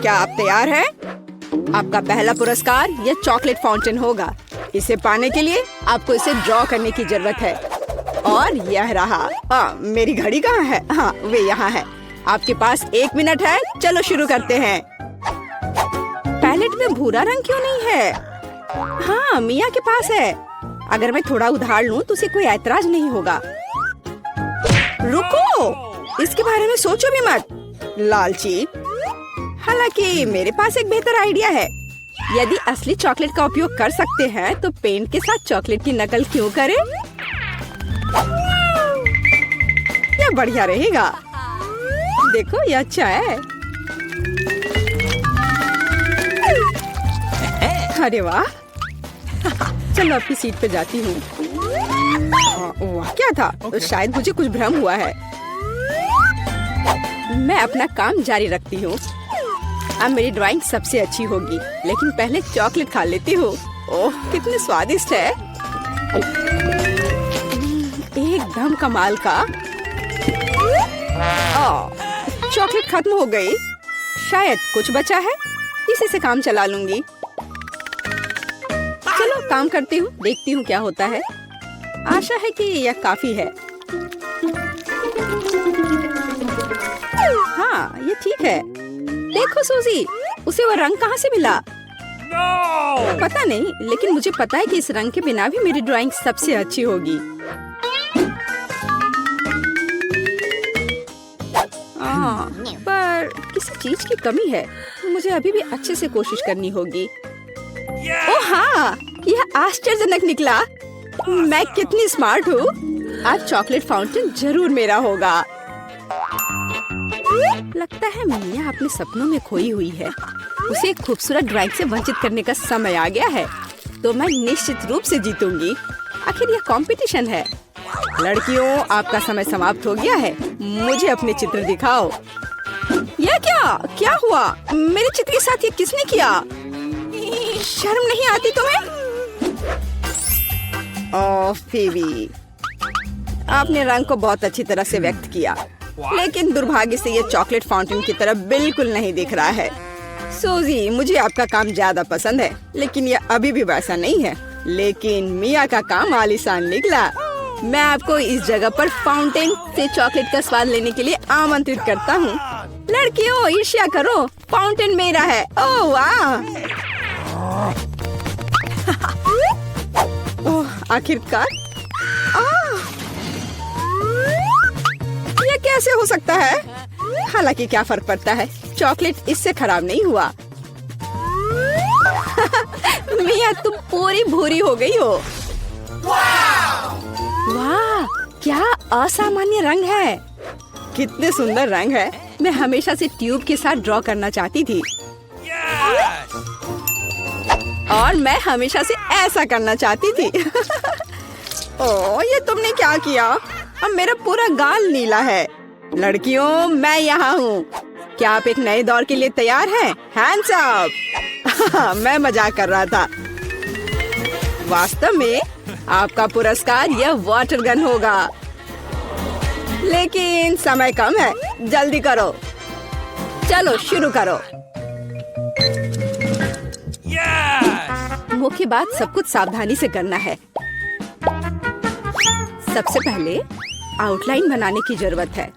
क्या आप तैयार हैं? आपका पहला पुरस्कार यह चॉकलेट फाउंटेन होगा। इसे पाने के लिए आपको इसे ड्रॉ करने की जरूरत है। और यह रहा। मेरी घड़ी कहाँ है? हाँ, वे यहाँ है। आपके पास 1 मिनट है। चलो शुरू करते हैं। पैलेट में भूरा रंग क्यों नहीं है? हाँ, मिया के पास है। अगर मैं थोड़ा उधार लूं तो उसे कोई ऐतराज नहीं होगा। रुको, इसके बारे में सोचो भी मत, लालची। हालांकि मेरे पास एक बेहतर आइडिया है। यदि असली चॉकलेट का उपयोग कर सकते हैं तो पेंट के साथ चॉकलेट की नकल क्यों करें? यह बढ़िया रहेगा। देखो, यह अच्छा है। अरे वाह। चलो अपनी सीट पे जाती हूँ। वाह, क्या था? तो शायद मुझे कुछ भ्रम हुआ है। मैं अपना काम जारी रखती हूँ। अब मेरी ड्राइंग सबसे अच्छी होगी, लेकिन पहले चॉकलेट खा लेती हूँ। ओह, कितने स्वादिष्ट है। एकदम कमाल का। चॉकलेट खत्म हो गई। शायद कुछ बचा है, इसी से काम चला लूंगी। चलो काम करती हूँ, देखती हूँ क्या होता है। आशा है कि यह काफी है। हाँ, ये ठीक है। देखो सूजी, उसे वो रंग कहाँ से मिला? पता नहीं, लेकिन मुझे पता है कि इस रंग के बिना भी मेरी ड्राइंग सबसे अच्छी होगी। पर किसी चीज की कमी है। मुझे अभी भी अच्छे से कोशिश करनी होगी। ओह हाँ, यह आश्चर्यजनक निकला। मैं कितनी स्मार्ट हूँ। आज चॉकलेट फाउंटेन जरूर मेरा होगा। लगता है मिया अपने सपनों में खोई हुई है। उसे एक खूबसूरत ड्राइंग से वंचित करने का समय आ गया है, तो मैं निश्चित रूप से जीतूंगी। आखिर यह कंपटीशन है। लड़कियों, आपका समय समाप्त हो गया है। मुझे अपने चित्र दिखाओ। यह क्या हुआ? मेरे चित्र के साथ ये किसने किया? शर्म नहीं आती तुम्हें? ओह फीबी, आपने रंग को बहुत अच्छी तरह से व्यक्त किया, लेकिन दुर्भाग्य से ये चॉकलेट फाउंटेन की तरह बिल्कुल नहीं दिख रहा है। सूजी, मुझे आपका काम ज्यादा पसंद है, लेकिन ये अभी भी वैसा नहीं है। लेकिन मिया का काम आलीशान निकला। मैं आपको इस जगह पर फाउंटेन से चॉकलेट का स्वाद लेने के लिए आमंत्रित करता हूँ। लड़कियों, ईर्ष्या करो, फाउंटेन मेरा है। ओह वाह। ओह, आखिरकार। ये कैसे हो सकता है? हालांकि क्या फर्क पड़ता है, चॉकलेट इससे खराब नहीं हुआ। मिया, तुम पूरी भूरी हो गई हो। वाह, क्या असामान्य रंग है। कितने सुंदर रंग है। मैं हमेशा से ट्यूब के साथ ड्रॉ करना चाहती थी। और मैं हमेशा से ऐसा करना चाहती थी। ओह, ये तुमने क्या किया? अब मेरा पूरा गाल नीला है। लड़कियों, मैं यहाँ हूँ। क्या आप एक नए दौर के लिए तैयार हैं? Hands up. मैं मजाक कर रहा था। वास्तव में आपका पुरस्कार यह वाटर गन होगा, लेकिन समय कम है। जल्दी करो। चलो शुरू करो। मुख्य बात, सब कुछ सावधानी से करना है। सबसे पहले आउटलाइन बनाने की जरूरत है,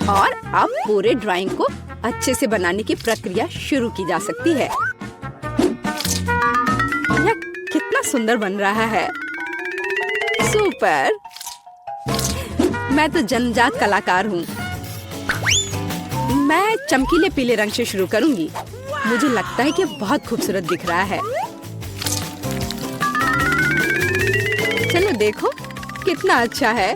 और अब पूरे ड्राइंग को अच्छे से बनाने की प्रक्रिया शुरू की जा सकती है। यह कितना सुंदर बन रहा है। सुपर। मैं तो जन्मजात कलाकार हूँ। मैं चमकीले पीले रंग से शुरू करूंगी। मुझे लगता है कि बहुत खूबसूरत दिख रहा है। चलो देखो, कितना अच्छा है।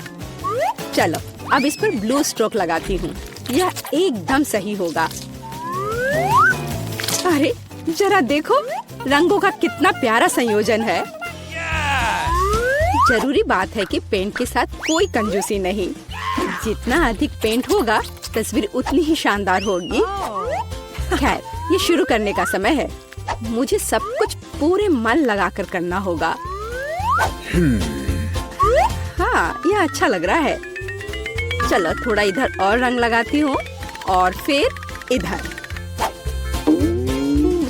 चलो अब इस पर ब्लू स्ट्रोक लगाती हूँ। यह एकदम सही होगा। अरे जरा देखो, रंगों का कितना प्यारा संयोजन है। जरूरी बात है कि पेंट के साथ कोई कंजूसी नहीं। जितना अधिक पेंट होगा, तस्वीर उतनी ही शानदार होगी। खैर, ये शुरू करने का समय है। मुझे सब कुछ पूरे मन लगाकर करना होगा। हाँ, यह अच्छा लग रहा है। चलो थोड़ा इधर और रंग लगाती हूँ, और फिर इधर।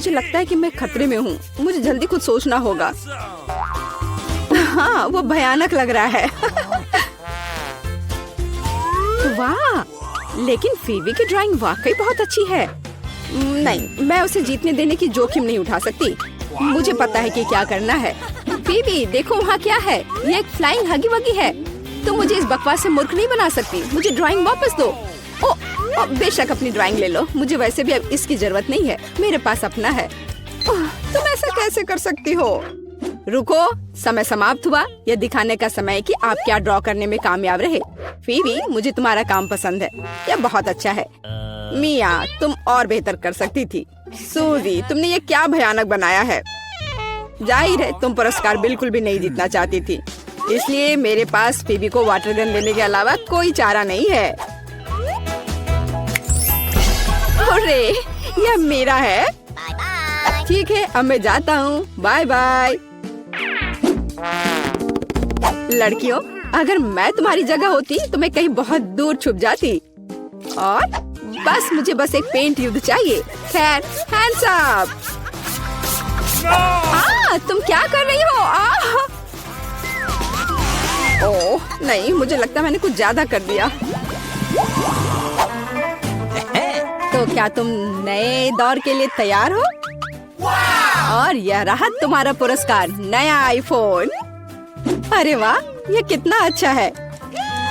मुझे लगता है कि मैं खतरे में हूँ। मुझे जल्दी कुछ सोचना होगा। हाँ, वो भयानक लग रहा है। वाह, लेकिन फीवी की ड्राइंग वाकई बहुत अच्छी है। नहीं, मैं उसे जीतने देने की जोखिम नहीं उठा सकती। मुझे पता है कि क्या करना है। फीवी, देखो वहाँ क्या है। ये एक फ्लाइंग हगी वगी है। तुम मुझे इस बकवास से मूर्ख नहीं बना सकती। मुझे ड्राइंग वापस दो। ओ, बेशक अपनी ड्राइंग ले लो। मुझे वैसे भी अब इसकी जरूरत नहीं है। मेरे पास अपना है। तुम ऐसा कैसे कर सकती हो? रुको, समय समाप्त हुआ। यह दिखाने का समय है कि आप क्या ड्रॉ करने में कामयाब रहे। फीवी, मुझे तुम्हारा काम पसंद है। यह बहुत अच्छा है। मिया, तुम और बेहतर कर सकती थी। सूजी, तुमने ये क्या भयानक बनाया है। जाहिर है तुम पुरस्कार बिल्कुल भी नहीं जीतना चाहती थी, इसलिए मेरे पास फीवी को वाटर गन देने के अलावा कोई चारा नहीं है। अरे, यह मेरा है। ठीक है, अब मैं जाता हूँ। Bye bye. लड़कियों, अगर मैं तुम्हारी जगह होती तो मैं कहीं बहुत दूर छुप जाती और बस एक पेंट युद्ध चाहिए। खैर, हैंड्स अप। तुम क्या कर रही हो? ओह नहीं, मुझे लगता है मैंने कुछ ज्यादा कर दिया। तो क्या तुम नए दौर के लिए तैयार हो? और यह रहा तुम्हारा पुरस्कार, नया आईफोन। अरे वाह, यह कितना अच्छा है।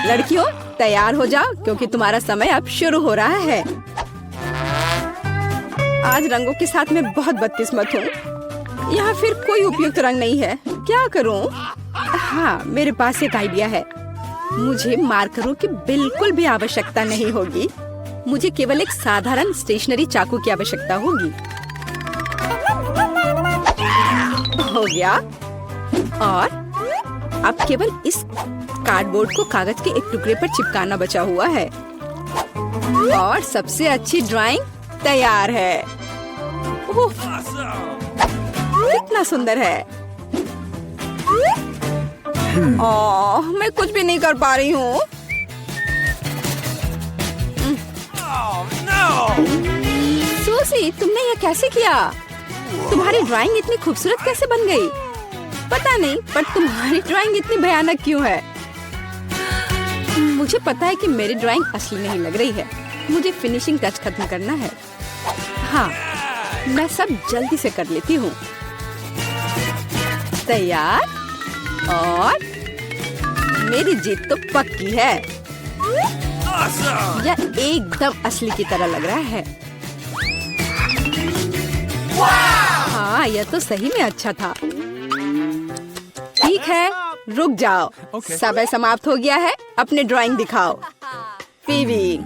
लड़कियों, तैयार हो जाओ क्योंकि तुम्हारा समय अब शुरू हो रहा है। आज रंगों के साथ मैं बहुत बदकिस्मत हूँ। यहाँ फिर कोई उपयुक्त रंग नहीं है। क्या करूँ? हाँ, मेरे पास एक आइडिया है। मुझे मार्करों की बिल्कुल भी आवश्यकता नहीं होगी। मुझे केवल एक साधारण स्टेशनरी चाकू की आवश्यकता होगी। हो गया। और अब केवल इस कार्डबोर्ड को कागज के एक टुकड़े पर चिपकाना बचा हुआ है और सबसे अच्छी ड्राइंग तैयार है। ओह, कितना सुंदर है। ओह, मैं कुछ भी नहीं कर पा रही हूँ। सूसी, तुमने ये कैसे किया? तुम्हारी ड्राइंग इतनी खूबसूरत कैसे बन गई? पता नहीं, पर तुम्हारी ड्राइंग इतनी भयानक क्यों है? मुझे पता है कि मेरी ड्राइंग असली नहीं लग रही है। मुझे फिनिशिंग टच खत्म करना है। हाँ, मैं सब जल्दी से कर लेती हूँ। तैयार? और मेरी जीत तो पक्की है। यह एकदम असली की तरह लग रहा है। हाँ, यह तो सही में अच्छा था। ठीक है, रुक जाओ। समय समाप्त हो गया है। अपने ड्राइंग दिखाओ। फीवी,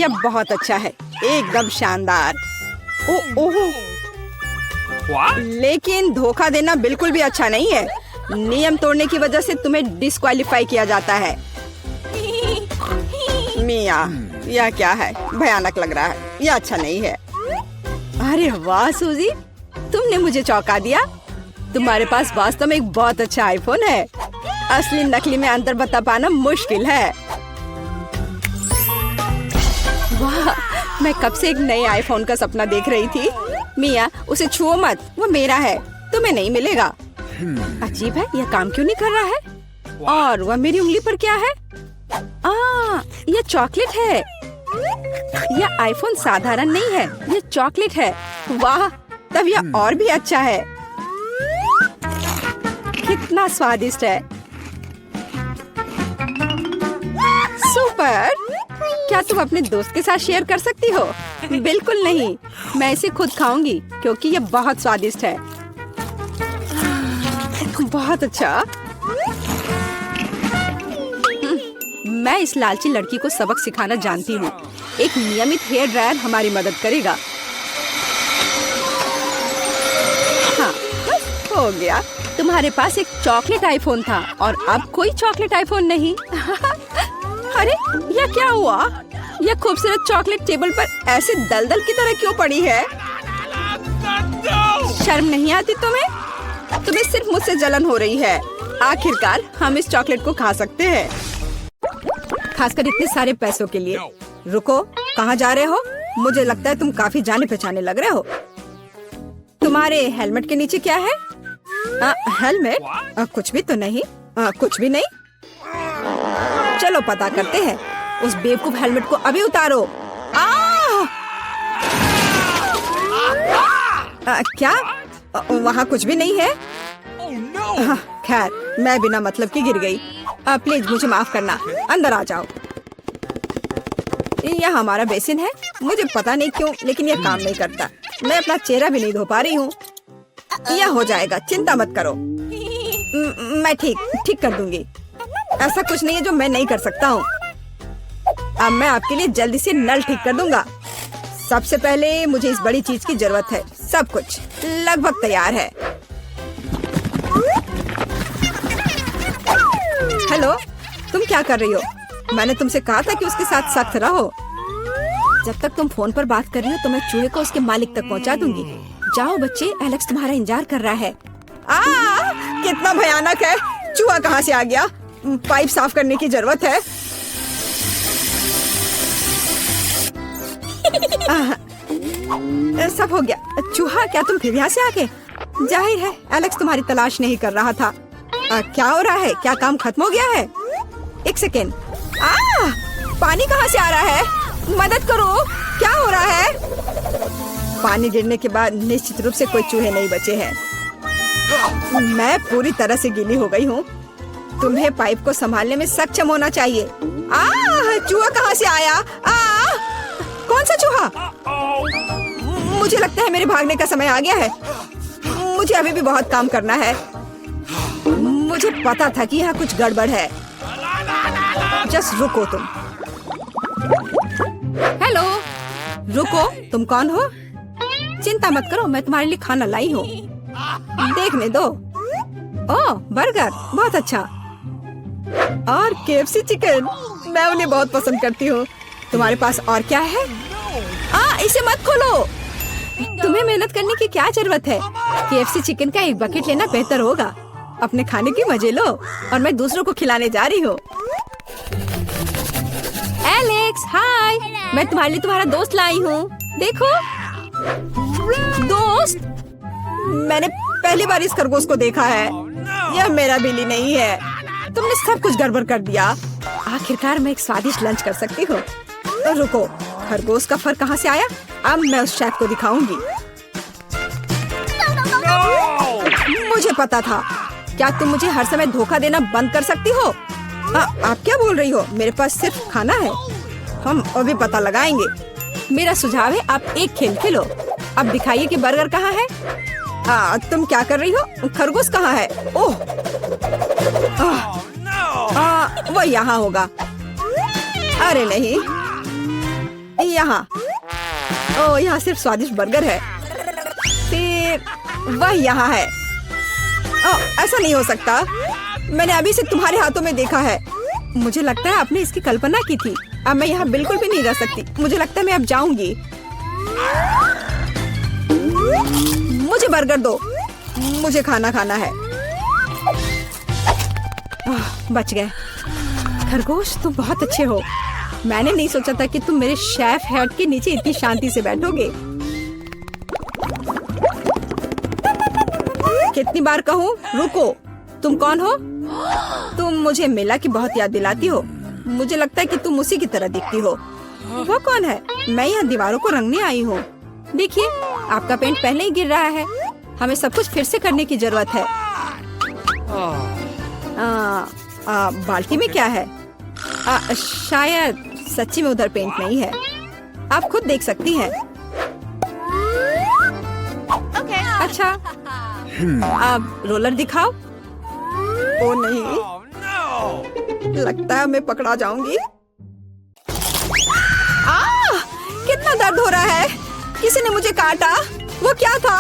यह बहुत अच्छा है, एकदम शानदार। ओह, लेकिन धोखा देना बिल्कुल भी अच्छा नहीं है। नियम तोड़ने की वजह से तुम्हें डिस्क्वालीफाई किया जाता है। मिया, यह क्या है? भयानक लग रहा है। यह अच्छा नहीं है। अरे वाह सूजी, तुमने मुझे चौंका दिया। तुम्हारे पास वास्तव में एक बहुत अच्छा आईफोन है। असली नकली में अंतर बता पाना मुश्किल है। वाह, मैं कब से एक नए आईफोन का सपना देख रही थी। मिया, उसे छुओ मत, वो मेरा है, तुम्हें नहीं मिलेगा। अजीब है, यह काम क्यों नहीं कर रहा है? और वह मेरी उंगली पर क्या है? यह चॉकलेट है। यह आईफोन साधारण नहीं है, यह चॉकलेट है। वाह, तब यह और भी अच्छा है। कितना स्वादिष्ट है। सुपर। क्या तुम अपने दोस्त के साथ शेयर कर सकती हो? बिल्कुल नहीं, मैं इसे खुद खाऊंगी क्योंकि यह बहुत स्वादिष्ट है। बहुत अच्छा। मैं इस लालची लड़की को सबक सिखाना जानती हूँ। एक नियमित हेयर ड्रायर हमारी मदद करेगा। हाँ, बस हो गया। तुम्हारे पास एक चॉकलेट आईफोन था और अब कोई चॉकलेट आईफोन नहीं। अरे, यह क्या हुआ? यह खूबसूरत चॉकलेट टेबल पर ऐसे दलदल की तरह क्यों पड़ी है? शर्म नहीं आती तुम्हें? तुम्हें सिर्फ मुझसे जलन हो रही है। आखिरकार हम इस चॉकलेट को खा सकते हैं, खासकर इतने सारे पैसों के लिए। रुको, कहाँ जा रहे हो? मुझे लगता है तुम काफी जाने पहचाने लग रहे हो। तुम्हारे हेलमेट के नीचे क्या है? हेलमेट? कुछ भी तो नहीं। कुछ भी नहीं। चलो पता करते हैं। उस बेवकूफ हेलमेट को अभी उतारो। क्या? वहाँ कुछ भी नहीं है। खैर, मैं बिना मतलब की गिर गई। प्लीज मुझे माफ करना। अंदर आ जाओ। यह हमारा बेसिन है। मुझे पता नहीं क्यों, लेकिन यह काम नहीं करता। मैं अपना चेहरा भी नहीं धो पा रही हूँ। यह हो जाएगा, चिंता मत करो। मैं ठीक कर दूंगी। ऐसा कुछ नहीं है जो मैं नहीं कर सकता हूँ। अब मैं आपके लिए जल्दी से नल ठीक कर दूंगा। सबसे पहले मुझे इस बड़ी चीज की जरूरत है। सब कुछ लगभग तैयार है। हेलो, तुम क्या कर रही हो? मैंने तुमसे कहा था कि उसके साथ सख्त रहो। जब तक तुम फोन पर बात कर रही हो तो मैं चूहे को उसके मालिक तक पहुंचा दूंगी। जाओ बच्चे, एलेक्स तुम्हारा इंतजार कर रहा है। कितना भयानक है। चूहा कहाँ से आ गया? पाइप साफ करने की जरूरत है। सब हो गया। चूहा, क्या तुम फिर यहाँ से आ गए? जाहिर है एलेक्स तुम्हारी तलाश नहीं कर रहा था। क्या हो रहा है? क्या काम खत्म हो गया है? एक सेकेंड। पानी कहाँ से आ रहा है? मदद करो, क्या हो रहा है? पानी गिरने के बाद निश्चित रूप से कोई चूहे नहीं बचे हैं। मैं पूरी तरह से गीली हो गई हूँ। तुम्हें पाइप को संभालने में सक्षम होना चाहिए। चूहा कहाँ से आया? कौन सा चूहा? मुझे लगता है मेरे भागने का समय आ गया है। मुझे अभी भी बहुत काम करना है। मुझे पता था कि यहाँ कुछ गड़बड़ है। जस्ट रुको तुम। हेलो, रुको। तुम कौन हो? चिंता मत करो, मैं तुम्हारे लिए खाना लाई हूँ। देखने दो। ओह, बर्गर, बहुत अच्छा। और KFC चिकन, मैं उन्हें बहुत पसंद करती हूँ। तुम्हारे पास और क्या है? इसे मत खोलो। तुम्हें मेहनत करने की क्या जरूरत है? KFC चिकन का एक बकेट लेना बेहतर होगा। अपने खाने के मजे लो और मैं दूसरों को खिलाने जा रही हूँ। एलेक्स, हाय। मैं तुम्हारे लिए तुम्हारा दोस्त लाई हूँ। देखो। दोस्त? मैंने पहली बार इस खरगोश को देखा है। यह मेरा बिल्ली नहीं है। तुमने सब कुछ गड़बड़ कर दिया। आखिरकार मैं एक स्वादिष्ट लंच कर सकती हूँ। तो रुको, खरगोश का फर कहाँ से आया? अब मैं उस शेफ को दिखाऊंगी। मुझे पता था। क्या तुम मुझे हर समय धोखा देना बंद कर सकती हो? आप क्या बोल रही हो? मेरे पास सिर्फ खाना है। हम अभी पता लगाएंगे। मेरा सुझाव है आप एक खेल खेलो। अब दिखाइए कि बर्गर कहाँ है। तुम क्या कर रही हो? खरगोश कहाँ है? ओह, वो यहाँ होगा। अरे नहीं, यहाँ। ओह, यहाँ सिर्फ स्वादिष्ट बर्गर है। फिर वह यहाँ है। ऐसा नहीं हो सकता। मैंने अभी से तुम्हारे हाथों में देखा है। मुझे लगता है आपने इसकी कल्पना की थी। अब मैं यहाँ बिल्कुल भी नहीं रह सकती। मुझे लगता है मैं अब जाऊंगी। मुझे बर्गर दो। मुझे खाना खाना है। बच गए। खरगोश, तुम बहुत अच्छे हो। मैंने नहीं सोचा था कि तुम मेरे शेफ हेड के नीचे इतनी शांति से बैठोगे। कितनी बार कहूँ? रुको। तुम कौन हो? तुम मुझे मिला की बहुत याद दिलाती हो। मुझे लगता है कि तुम उसी की तरह दिखती हो। वो कौन है? मैं यहाँ दीवारों को रंगने आई हूँ। देखिए, आपका पेंट पहले ही गिर रहा है। हमें सब कुछ फिर से करने की जरूरत है। बाल्टी में क्या है? शायद सच्ची में उधर पेंट नहीं है। आप खुद देख सकती हैं। अच्छा, अब रोलर दिखाओ। ओ नहीं, लगता है मैं पकड़ा जाऊंगी। कितना दर्द हो रहा है। किसी ने मुझे काटा। वो क्या था?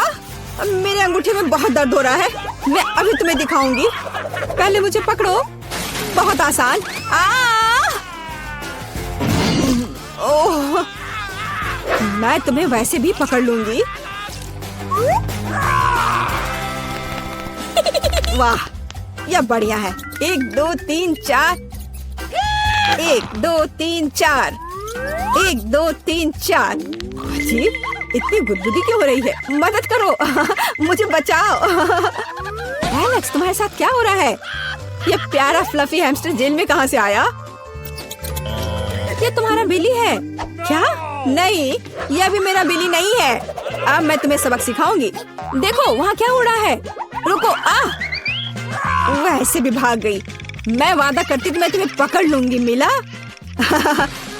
मेरे अंगूठे में बहुत दर्द हो रहा है। मैं अभी तुम्हें दिखाऊंगी। पहले मुझे पकड़ो। बहुत आसान। ओह, मैं तुम्हें वैसे भी पकड़ लूंगी। वाह, यह बढ़िया है। 1 2 3 4। 1 2 3 4। 1 2 3 4। अजीब, इतनी गुदगुदी क्यों हो रही है? मदद करो मुझे बचाओ। एलेक्स, तुम्हारे साथ क्या हो रहा है? ये प्यारा फ्लफी हैमस्टर जेल में कहाँ से आया? ये तुम्हारा बिली है क्या? नहीं, ये अभी मेरा बिली नहीं है। अब मैं तुम्हें सबक सिखाऊंगी। देखो वहाँ क्या हो रहा है। रुको, वो ऐसे भी भाग गई। मैं वादा करती तो मैं तुम्हें पकड़ लूंगी मिला।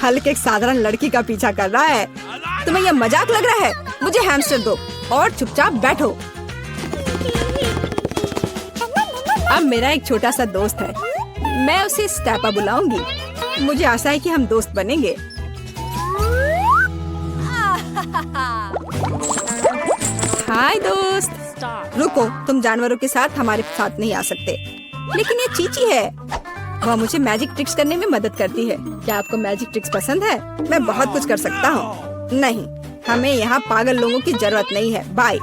हल्के एक साधारण लड़की का पीछा कर रहा है। तुम्हें यह मजाक लग रहा है? मुझे हैमस्टर दो और चुपचाप बैठो। अब मेरा एक छोटा सा दोस्त है, मैं उसे स्टेपा बुलाऊंगी। मुझे आशा है कि हम दोस्त बनेंगे। हाय दोस्त। रुको, तुम जानवरों के साथ हमारे साथ नहीं आ सकते। लेकिन ये चीची है, वह मुझे मैजिक ट्रिक्स करने में मदद करती है। क्या आपको मैजिक ट्रिक्स पसंद है? मैं बहुत कुछ कर सकता हूँ। नहीं, हमें यहाँ पागल लोगों की जरूरत नहीं है। बाय।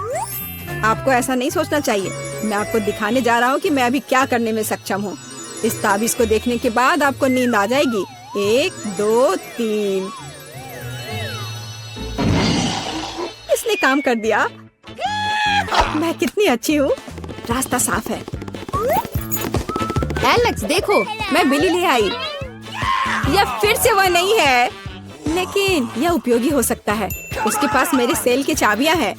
आपको ऐसा नहीं सोचना चाहिए। मैं आपको दिखाने जा रहा हूँ कि मैं अभी क्या करने में सक्षम हूँ। इस ताबीज को देखने के बाद आपको नींद आ जाएगी। 1 2 3। इसने काम कर दिया। मैं कितनी अच्छी हूँ। रास्ता साफ है। एलेक्स देखो, मैं बिली ले आई। यह फिर से वह नहीं है, लेकिन यह उपयोगी हो सकता है। उसके पास मेरे सेल की चाबियां हैं।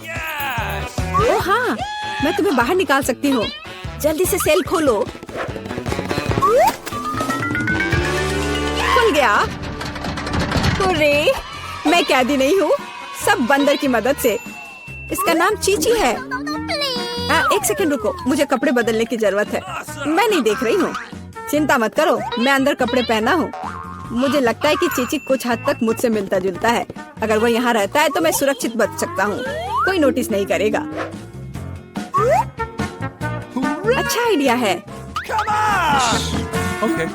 ओह हाँ, मैं तुम्हें बाहर निकाल सकती हूँ। जल्दी से सेल खोलो। खुल गया। अरे, मैं कैदी नहीं हूँ, सब बंदर की मदद से। इसका नाम चीची है। एक सेकंड रुको, मुझे कपड़े बदलने की जरूरत है। मैं नहीं देख रही हूँ। चिंता मत करो, मैं अंदर कपड़े पहना हूँ। मुझे लगता है कि चीची कुछ हद तक मुझसे मिलता जुलता है। अगर वो यहाँ रहता है तो मैं सुरक्षित बच सकता हूँ। कोई नोटिस नहीं करेगा। अच्छा आइडिया है। Okay.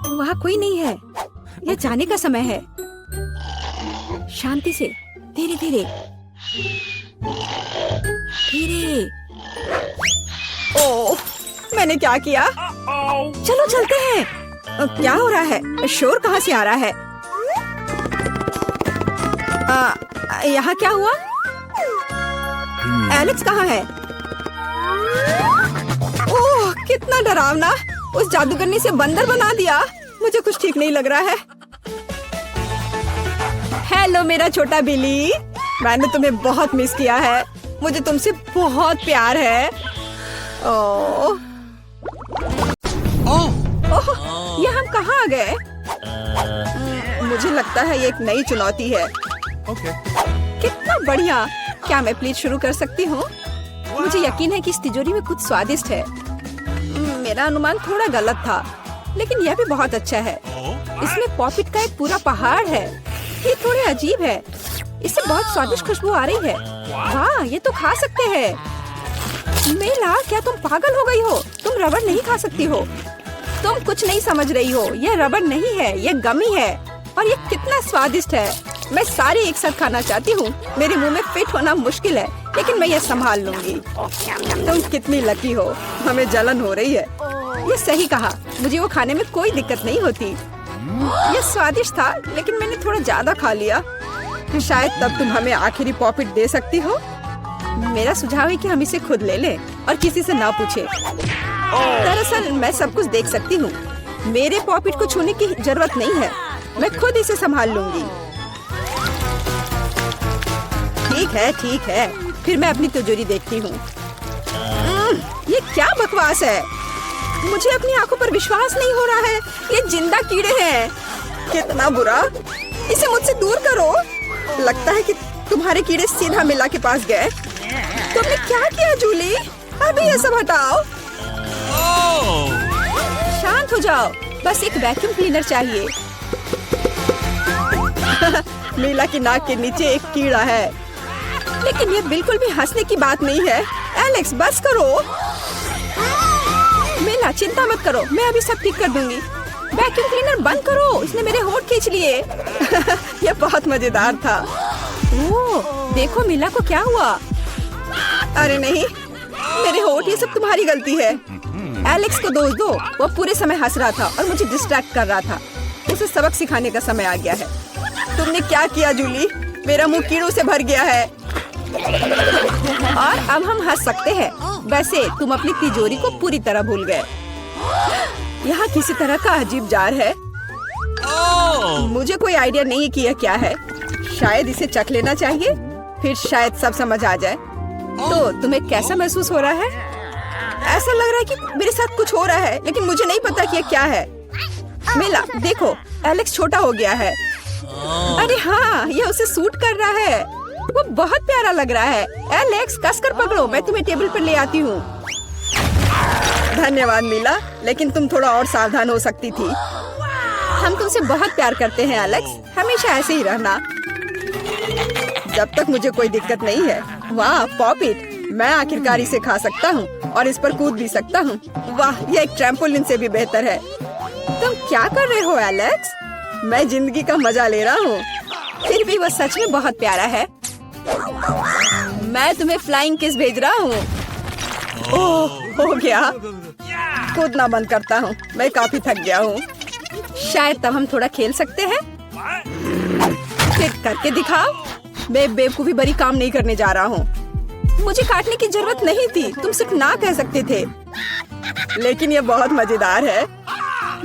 वहाँ कोई नहीं है। यह जाने का समय है। शांति से, धीरे धीरे धीरे। ओह, मैंने क्या किया? चलो चलते हैं। क्या हो रहा है? शोर कहाँ से आ रहा है? यहाँ क्या हुआ? एलेक्स कहाँ है? ओह, कितना डरावना। उस जादूगरनी से बंदर बना दिया। मुझे कुछ ठीक नहीं लग रहा है। हेलो मेरा छोटा बिली, मैंने तुम्हें बहुत मिस किया है। मुझे तुमसे बहुत प्यार है। ओह, ये हम कहाँ आ गए? मुझे लगता है ये एक नई चुनौती है। Okay. कितना बढ़िया। क्या मैं प्लीज शुरू कर सकती हूँ? मुझे यकीन है कि इस तिजोरी में कुछ स्वादिष्ट है। मेरा अनुमान थोड़ा गलत था, लेकिन यह भी बहुत अच्छा है। इसमें पॉपिट का एक पूरा पहाड़ है। ये थोड़े अजीब है। इससे बहुत स्वादिष्ट खुशबू आ रही है। वाह, ये तो खा सकते हैं। मेला, क्या तुम पागल हो गई हो? तुम रबड़ नहीं खा सकती हो। तुम कुछ नहीं समझ रही हो। यह रबड़ नहीं है, यह गमी है। और ये कितना स्वादिष्ट है। मैं सारी एक साथ खाना चाहती हूँ। मेरे मुंह में फिट होना मुश्किल है, लेकिन मैं ये संभाल लूंगी। तुम कितनी लकी हो। हमें जलन हो रही है। ये सही कहा, मुझे वो खाने में कोई दिक्कत नहीं होती। ये स्वादिष्ट था, लेकिन मैंने थोड़ा ज्यादा खा लिया। शायद तब तुम हमें आखिरी पॉपिट दे सकती हो। मेरा सुझाव है कि हम इसे खुद ले लें और किसी से ना पूछे। दरअसल मैं सब कुछ देख सकती हूँ। मेरे पॉपिट को छूने की जरूरत नहीं है। मैं खुद इसे संभाल लूंगी। ठीक है। फिर मैं अपनी तिजोरी देखती हूँ। ये क्या बकवास है? मुझे अपनी आंखों पर विश्वास नहीं हो रहा है। ये जिंदा कीड़े हैं। कितना बुरा। इसे मुझसे दूर करो। लगता है कि तुम्हारे कीड़े सीधा मिला के पास गए। तुमने क्या किया जूली? अभी ये सब हटाओ। शांत हो जाओ। बस एक वैक्यूम क्लीनर चाहिए। मीला की नाक के नीचे एक कीड़ा है, लेकिन ये बिल्कुल भी हंसने की बात नहीं है। एलेक्स, बस करो। मीला, चिंता मत करो, मैं अभी सब ठीक कर दूंगी। वैक्यूम क्लीनर बंद करो, इसने मेरे होंठ खींच लिए। ये बहुत मजेदार था। ओह, देखो मीला को क्या हुआ। अरे नहीं, मेरे होंठ, ये सब तुम्हारी गलती है। एलेक्स को दोष दो। वो पूरे समय हंस रहा था और मुझे डिस्ट्रैक्ट कर रहा था। उसे सबक सिखाने का समय आ गया है। तुमने क्या किया जूली? मेरा मुंह कीड़ों से भर गया है। और अब हम हंस सकते हैं। वैसे तुम अपनी तिजोरी को पूरी तरह भूल गए। यहाँ किसी तरह का अजीब जार है। मुझे कोई आइडिया नहीं कि यह क्या है। शायद इसे चख लेना चाहिए, फिर शायद सब समझ आ जाए। तो तुम्हें कैसा महसूस हो रहा है? ऐसा लग रहा है कि मेरे साथ कुछ हो रहा है, लेकिन मुझे नहीं पता कि यह क्या है। मिला, देखो, एलेक्स छोटा हो गया है। अरे हाँ, ये उसे सूट कर रहा है। वो बहुत प्यारा लग रहा है। एलेक्स, कसकर पकड़ो, मैं तुम्हें टेबल पर ले आती हूँ। धन्यवाद मिला, लेकिन तुम थोड़ा और सावधान हो सकती थी। हम तुमसे बहुत प्यार करते हैं एलेक्स, हमेशा ऐसे ही रहना। जब तक मुझे कोई दिक्कत नहीं है। वाह पॉपिट, मैं आखिरकार इसे खा सकता हूँ और इस पर कूद भी सकता हूँ। वाह, ये एक ट्रैम्पोलिन से भी बेहतर है। तुम क्या कर रहे हो एलेक्स? मैं जिंदगी का मजा ले रहा हूँ। फिर भी वो सच में बहुत प्यारा है। मैं तुम्हें फ्लाइंग किस भेज रहा हूँ। ओह, हो गया। कूदना बंद करता हूँ, मैं काफी थक गया हूँ। शायद तब हम थोड़ा खेल सकते हैं। फिर करके दिखाओ। मैं बेवकूफी भरी काम नहीं करने जा रहा हूँ। मुझे काटने की जरूरत नहीं थी, तुम सिर्फ ना कह सकते थे। लेकिन ये बहुत मजेदार है।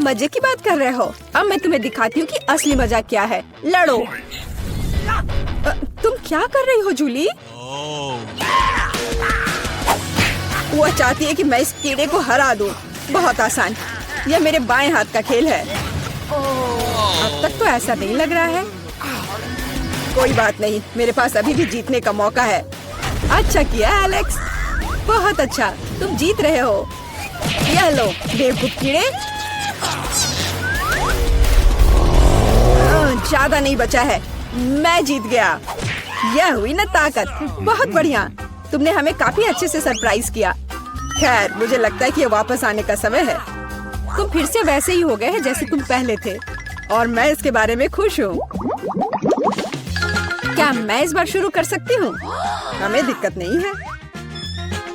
मजे की बात कर रहे हो? अब मैं तुम्हें दिखाती हूँ कि असली मजा क्या है। लड़ो। तुम क्या कर रही हो जूली? वो चाहती है कि मैं इस कीड़े को हरा दूं। बहुत आसान। यह मेरे बाएं हाथ का खेल है। अब तक तो ऐसा नहीं लग रहा है। कोई बात नहीं, मेरे पास अभी भी जीतने का मौका है। अच्छा किया एलेक्स, बहुत अच्छा, तुम जीत रहे हो। यह लो बेवकूफ कीड़े। ज्यादा नहीं बचा है, मैं जीत गया। यह हुई ना ताकत। बहुत बढ़िया, तुमने हमें काफी अच्छे से सरप्राइज किया। खैर, मुझे लगता है कि ये वापस आने का समय है। तुम फिर से वैसे ही हो गए हैं जैसे तुम पहले थे, और मैं इसके बारे में खुश हूँ। क्या मैं इस बार शुरू कर सकती हूँ? हमें दिक्कत नहीं है।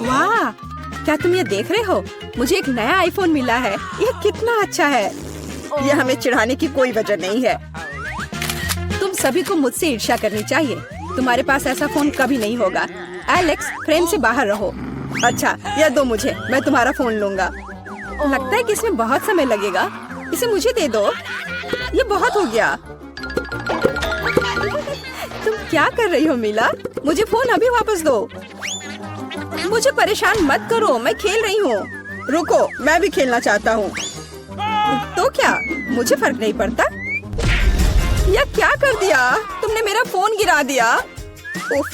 वाह, क्या तुम ये देख रहे हो? मुझे एक नया आईफोन मिला है। यह कितना अच्छा है। यह हमें चिढ़ाने की कोई वजह नहीं है। तुम सभी को मुझसे ईर्ष्या करनी चाहिए। तुम्हारे पास ऐसा फोन कभी नहीं होगा। एलेक्स, फ्रेम से बाहर रहो। अच्छा, यह दो मुझे, मैं तुम्हारा फोन लूंगा। लगता है कि इसमें बहुत समय लगेगा। इसे मुझे दे दो। ये बहुत हो गया। तुम क्या कर रही हो मिला? मुझे फोन अभी वापस दो। मुझे परेशान मत करो, मैं खेल रही हूँ। रुको, मैं भी खेलना चाहता हूँ। तो क्या, मुझे फर्क नहीं पड़ता। यह क्या कर दिया? तुमने मेरा फोन गिरा दिया। उफ,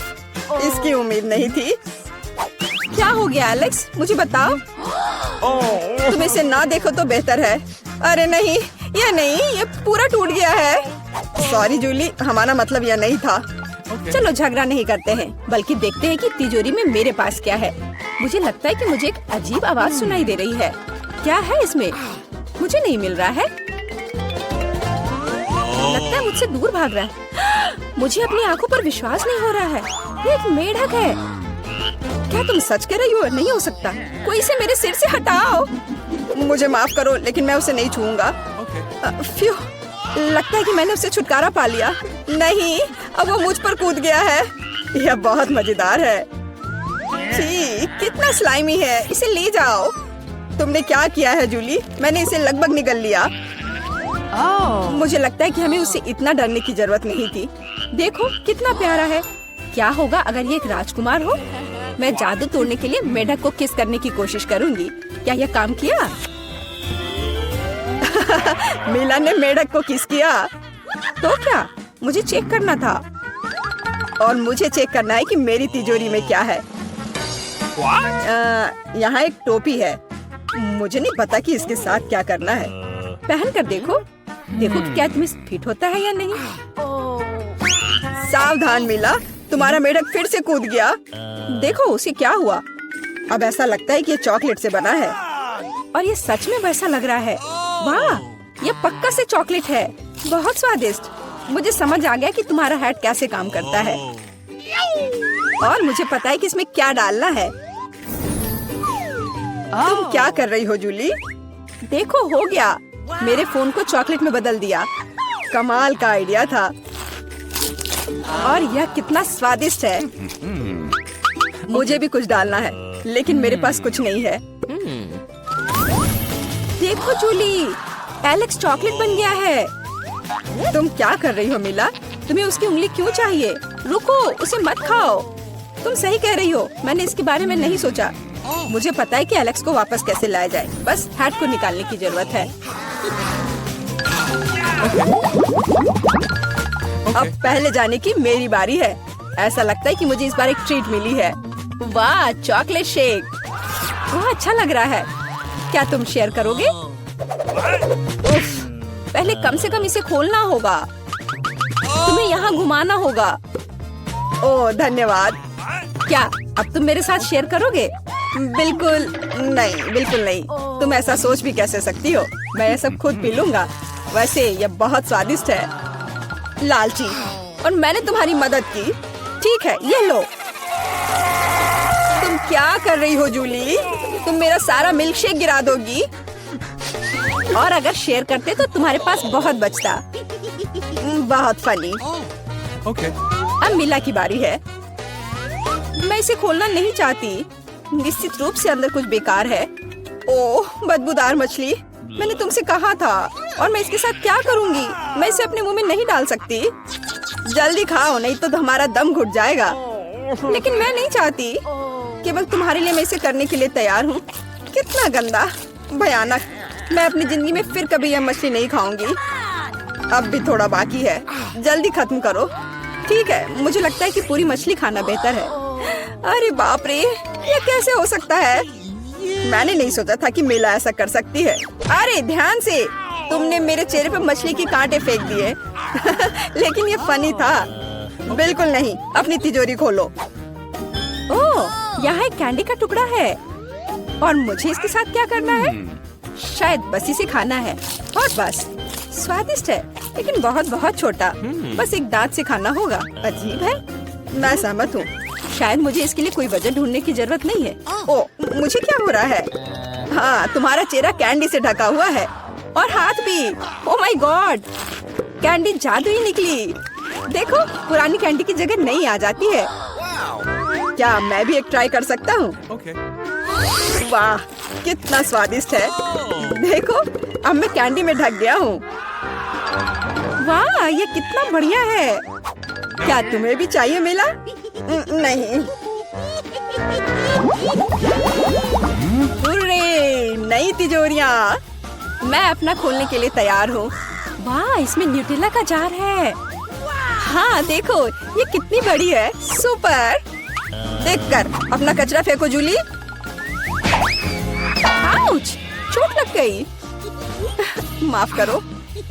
इसकी उम्मीद नहीं थी। क्या हो गया एलेक्स, मुझे बताओ। तुम इसे ना देखो तो बेहतर है। अरे नहीं, ये पूरा टूट गया है। सॉरी जूली, हमारा मतलब यह नहीं था। चलो झगड़ा नहीं करते हैं, बल्कि देखते हैं कि तिजोरी में मेरे पास क्या है। मुझे लगता है कि मुझे एक अजीब आवाज सुनाई दे रही है। क्या है इसमें? मुझे नहीं मिल रहा है। लगता है मुझसे दूर भाग रहा है। मुझे अपनी आंखों पर विश्वास नहीं हो रहा है। ये एक मेढक है। क्या तुम सच कह रही हो? नहीं हो सकता। कोई इसे मेरे सिर से हटाओ। मुझे माफ करो, लेकिन मैं उसे नहीं छूऊंगा। फ्यू, लगता है कि मैंने उसे छुटकारा पा लिया। नहीं, अब वो मुझ पर कूद गया है। यह बहुत मजेदार है। छी, कितना स्लाइमी है। इसे ले जाओ। तुमने क्या किया है जूली? मैंने इसे लगभग निगल लिया। मुझे लगता है कि हमें उसे इतना डरने की जरूरत नहीं थी। देखो कितना प्यारा है। क्या होगा अगर ये एक राजकुमार हो? मैं जादू तोड़ने के लिए मेढक को किस करने की कोशिश करूंगी। क्या यह काम किया? मिला ने मेढक को किस किया। तो क्या, मुझे चेक करना था। और मुझे चेक करना है कि मेरी तिजोरी में क्या है। यहाँ एक टोपी है। मुझे नहीं पता कि इसके साथ क्या करना है। पहन कर देखो कि क्या तुम्हें फिट होता है या नहीं। सावधान मिला, तुम्हारा मेढक फिर से कूद गया। देखो उसे क्या हुआ। अब ऐसा लगता है कि ये चॉकलेट से बना है, और ये सच में वैसा लग रहा है। वाह, ये पक्का से चॉकलेट है। बहुत स्वादिष्ट। मुझे समझ आ गया कि तुम्हारा हैट कैसे काम करता है, और मुझे पता है कि इसमें क्या डालना है। तुम क्या कर रही हो जूली? देखो, हो गया। मेरे फोन को चॉकलेट में बदल दिया। कमाल का आइडिया था। और यह कितना स्वादिष्ट है। मुझे भी कुछ डालना है, लेकिन मेरे पास कुछ नहीं है। देखो जूली, एलेक्स चॉकलेट बन गया है। तुम क्या कर रही हो मिला? तुम्हें उसकी उंगली क्यों चाहिए? रुको, उसे मत खाओ। तुम सही कह रही हो, मैंने इसके बारे में नहीं सोचा। मुझे पता है कि एलेक्स को वापस कैसे लाया जाए। बस हैट को निकालने की जरूरत है। अब पहले जाने की मेरी बारी है। ऐसा लगता है कि मुझे इस बार एक ट्रीट मिली है। वाह, चॉकलेट शेक। वह अच्छा लग रहा है। क्या तुम शेयर करोगे? उफ, पहले कम से कम इसे खोलना होगा। तुम्हें यहाँ घुमाना होगा। ओह धन्यवाद। क्या अब तुम मेरे साथ शेयर करोगे? बिल्कुल नहीं, बिल्कुल नहीं। तुम ऐसा सोच भी कैसे सकती हो? मैं ये सब खुद पी लूंगा। वैसे यह बहुत स्वादिष्ट है। लालची, और मैंने तुम्हारी मदद की। ठीक है, ये लो। तुम क्या कर रही हो जूली? तुम मेरा सारा मिल्क शेक गिरा दोगी। और अगर शेयर करते तो तुम्हारे पास बहुत बचता। बहुत फनी। अब मिला की बारी है। मैं इसे खोलना नहीं चाहती। निश्चित रूप से अंदर कुछ बेकार है। ओह, बदबूदार मछली। मैंने तुमसे कहा था। और मैं इसके साथ क्या करूंगी? मैं इसे अपने मुंह में नहीं डाल सकती। जल्दी खाओ, नहीं तो हमारा दम घुट जाएगा। लेकिन मैं नहीं चाहती। केवल तुम्हारे लिए मैं इसे करने के लिए तैयार हूँ। कितना गंदा, भयानक। मैं अपनी जिंदगी में फिर कभी यह मछली नहीं खाऊंगी। अब भी थोड़ा बाकी है। जल्दी खत्म करो। ठीक है, मुझे लगता है कि पूरी मछली खाना बेहतर है। अरे बाप रे, ये कैसे हो सकता है? मैंने नहीं सोचा था कि मेला ऐसा कर सकती है। अरे ध्यान से, तुमने मेरे चेहरे पर मछली के कांटे फेंक दिए। लेकिन ये फनी था। बिल्कुल नहीं। अपनी तिजोरी खोलो। ओह, यहाँ एक कैंडी का टुकड़ा है। और मुझे इसके साथ क्या करना है? शायद बस इसे खाना है। और बस। स्वादिष्ट है, लेकिन बहुत बहुत छोटा। बस एक दांत से खाना होगा। अजीब है। मैं सहमत हूँ। शायद मुझे इसके लिए कोई वजह ढूंढने की जरूरत नहीं है। ओह, मुझे क्या हो रहा है? हाँ, तुम्हारा चेहरा कैंडी से ढका हुआ है। और हाथ भी। ओह माय गॉड, कैंडी जादुई निकली। देखो, पुरानी कैंडी की जगह नई आ जाती है। क्या मैं भी एक ट्राई कर सकता हूँ? वाह, कितना स्वादिष्ट है। देखो, अब मैं कैंडी में ढक गया हूँ। वाह, ये कितना बढ़िया है। क्या तुम्हें भी चाहिए मिला? नहीं। हुर्रे, नई तिजोरियाँ। मैं अपना खोलने के लिए तैयार हूँ। वाह, इसमें न्यूटेला का जार है। हाँ देखो, ये कितनी बड़ी है। सुपर। देखकर अपना कचरा फेंको जूली। आउच, चोट लग गई। माफ करो।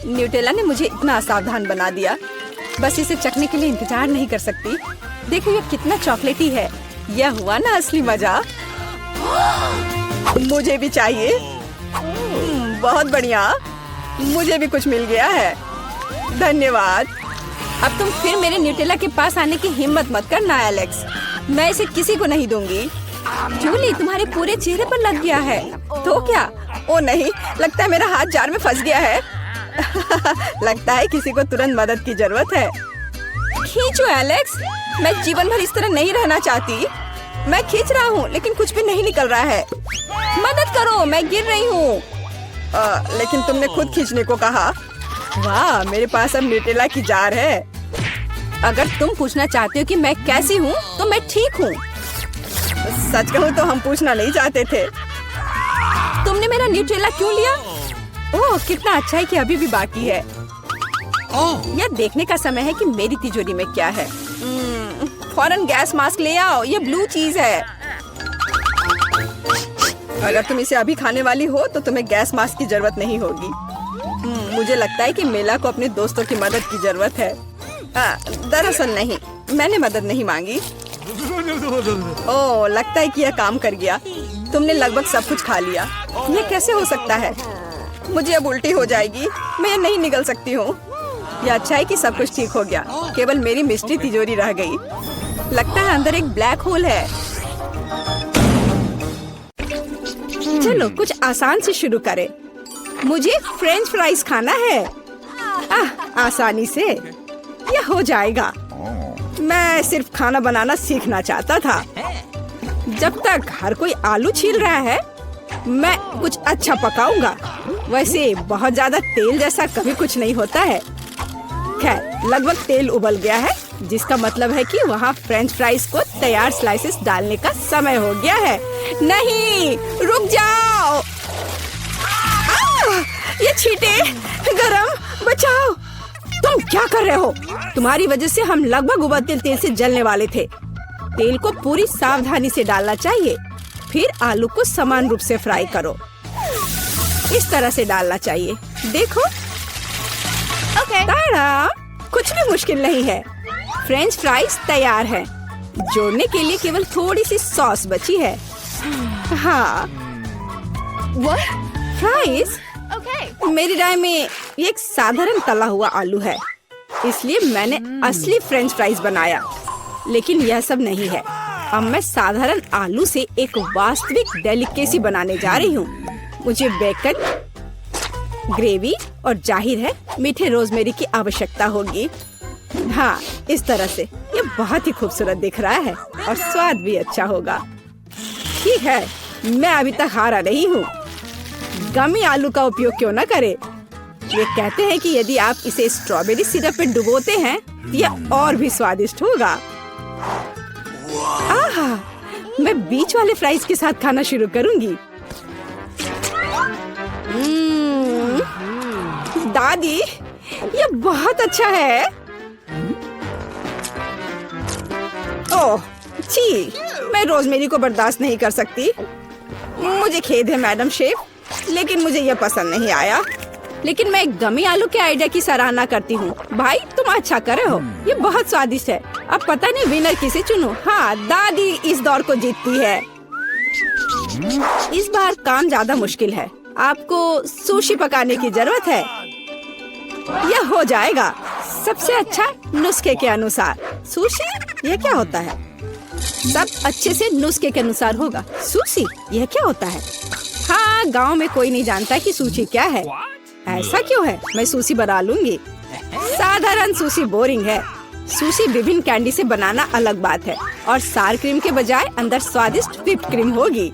न्यूटेला ने मुझे इतना असावधान बना दिया। बस इसे चखने के लिए इंतजार नहीं कर सकती। देखो, ये कितना चॉकलेटी है। यह हुआ ना असली मजा। मुझे भी चाहिए। बहुत बढ़िया। मुझे भी कुछ मिल गया है। धन्यवाद। अब तुम फिर मेरे न्यूटेला के पास आने की हिम्मत मत करना एलेक्स। मैं इसे किसी को नहीं दूंगी। जूली, तुम्हारे पूरे चेहरे पर लग गया है। तो क्या? ओ नहीं, लगता है मेरा हाथ जार में फंस गया है। लगता है किसी को तुरंत मदद की जरूरत है। खींचो एलेक्स। मैं जीवन भर इस तरह नहीं रहना चाहती। मैं खींच रहा हूँ, लेकिन कुछ भी नहीं निकल रहा है। मदद करो, मैं गिर रही हूँ। लेकिन तुमने खुद खींचने को कहा। वाह, मेरे पास अब न्यूटेला की जार है। अगर तुम पूछना चाहते हो कि मैं कैसी हूँ, तो मैं ठीक हूँ। सच कहूँ तो हम पूछना नहीं चाहते थे। तुमने मेरा न्यूटेला क्यों लिया? ओह, कितना अच्छा है कि अभी भी बाकी है। यह देखने का समय है कि मेरी तिजोरी में क्या है। फौरन गैस मास्क ले आओ। ये ब्लू चीज है। अगर तुम इसे अभी खाने वाली हो तो तुम्हें गैस मास्क की जरूरत नहीं होगी। मुझे लगता है कि मेला को अपने दोस्तों की मदद की जरूरत है। दरअसल नहीं, मैंने मदद नहीं मांगी। ओह, लगता है कि यह काम कर गया। तुमने लगभग सब कुछ खा लिया। ये कैसे हो सकता है? मुझे अब उल्टी हो जाएगी। मैं नहीं निकल सकती हूँ। यह अच्छा है कि सब कुछ ठीक हो गया। केवल मेरी मिस्ट्री तिजोरी रह गई। लगता है अंदर एक ब्लैक होल है। चलो कुछ आसान से शुरू करें। मुझे फ्रेंच फ्राइज खाना है। आसानी से यह हो जाएगा। मैं सिर्फ खाना बनाना सीखना चाहता था। जब तक हर कोई आलू छील रहा है, मैं कुछ अच्छा पकाऊंगा। वैसे बहुत ज्यादा तेल जैसा कभी कुछ नहीं होता है। खैर, लगभग तेल उबल गया है, जिसका मतलब है कि वहाँ फ्रेंच फ्राइज को तैयार स्लाइसेस डालने का समय हो गया है। नहीं, रुक जाओ। ये छींटे, गरम, बचाओ। तुम क्या कर रहे हो? तुम्हारी वजह से हम लगभग उबलते तेल से जलने वाले थे। तेल को पूरी सावधानी से डालना चाहिए। फिर आलू को समान रूप से फ्राई करो। इस तरह से डालना चाहिए। देखो, ताड़ा, कुछ भी मुश्किल नहीं है। फ्रेंच फ्राइज तैयार है। जोड़ने के लिए केवल थोड़ी सी सॉस बची है। हाँ, फ्राइज? मेरी राय में ये एक साधारण तला हुआ आलू है, इसलिए मैंने असली फ्रेंच फ्राइज बनाया। लेकिन यह सब नहीं है। अब मैं साधारण आलू से एक वास्तविक डेलिकेसी बनाने जा रही हूँ। मुझे बेकन, ग्रेवी और जाहिर है मीठे रोजमेरी की आवश्यकता होगी। हाँ, इस तरह से ये बहुत ही खूबसूरत दिख रहा है और स्वाद भी अच्छा होगा। ठीक है, मैं अभी तक हारा नहीं हूँ। गमी आलू का उपयोग क्यों न करें? ये कहते हैं कि यदि आप इसे स्ट्रॉबेरी सिरप में डुबोते हैं तो यह और भी स्वादिष्ट होगा। आहा, मैं बीच वाले फ्राइज के साथ खाना शुरू करूंगी। दादी, ये बहुत अच्छा है। ओह, छी, मैं रोजमेरी को बर्दाश्त नहीं कर सकती। मुझे खेद है मैडम शेफ, लेकिन मुझे यह पसंद नहीं आया। लेकिन मैं गमी आलू के आइडिया की सराहना करती हूँ। भाई, तुम अच्छा कर रहे हो। ये बहुत स्वादिष्ट है। अब पता नहीं विनर किसे चुनूं। हाँ, दादी इस दौर को जीतती है। इस बार काम ज्यादा मुश्किल है। आपको सुशी पकाने की जरूरत है। यह हो जाएगा सबसे अच्छा नुस्खे के अनुसार। सुशी? यह क्या होता है? सब अच्छे से नुस्खे के अनुसार होगा। सुशी? यह क्या होता है? हाँ, गांव में कोई नहीं जानता कि सुशी क्या है। ऐसा क्यों है? मैं सुशी बना लूंगी। साधारण सुशी बोरिंग है। सुशी विभिन्न कैंडी से बनाना अलग बात है। और सार क्रीम के बजाय अंदर स्वादिष्ट व्हिप्ड क्रीम होगी।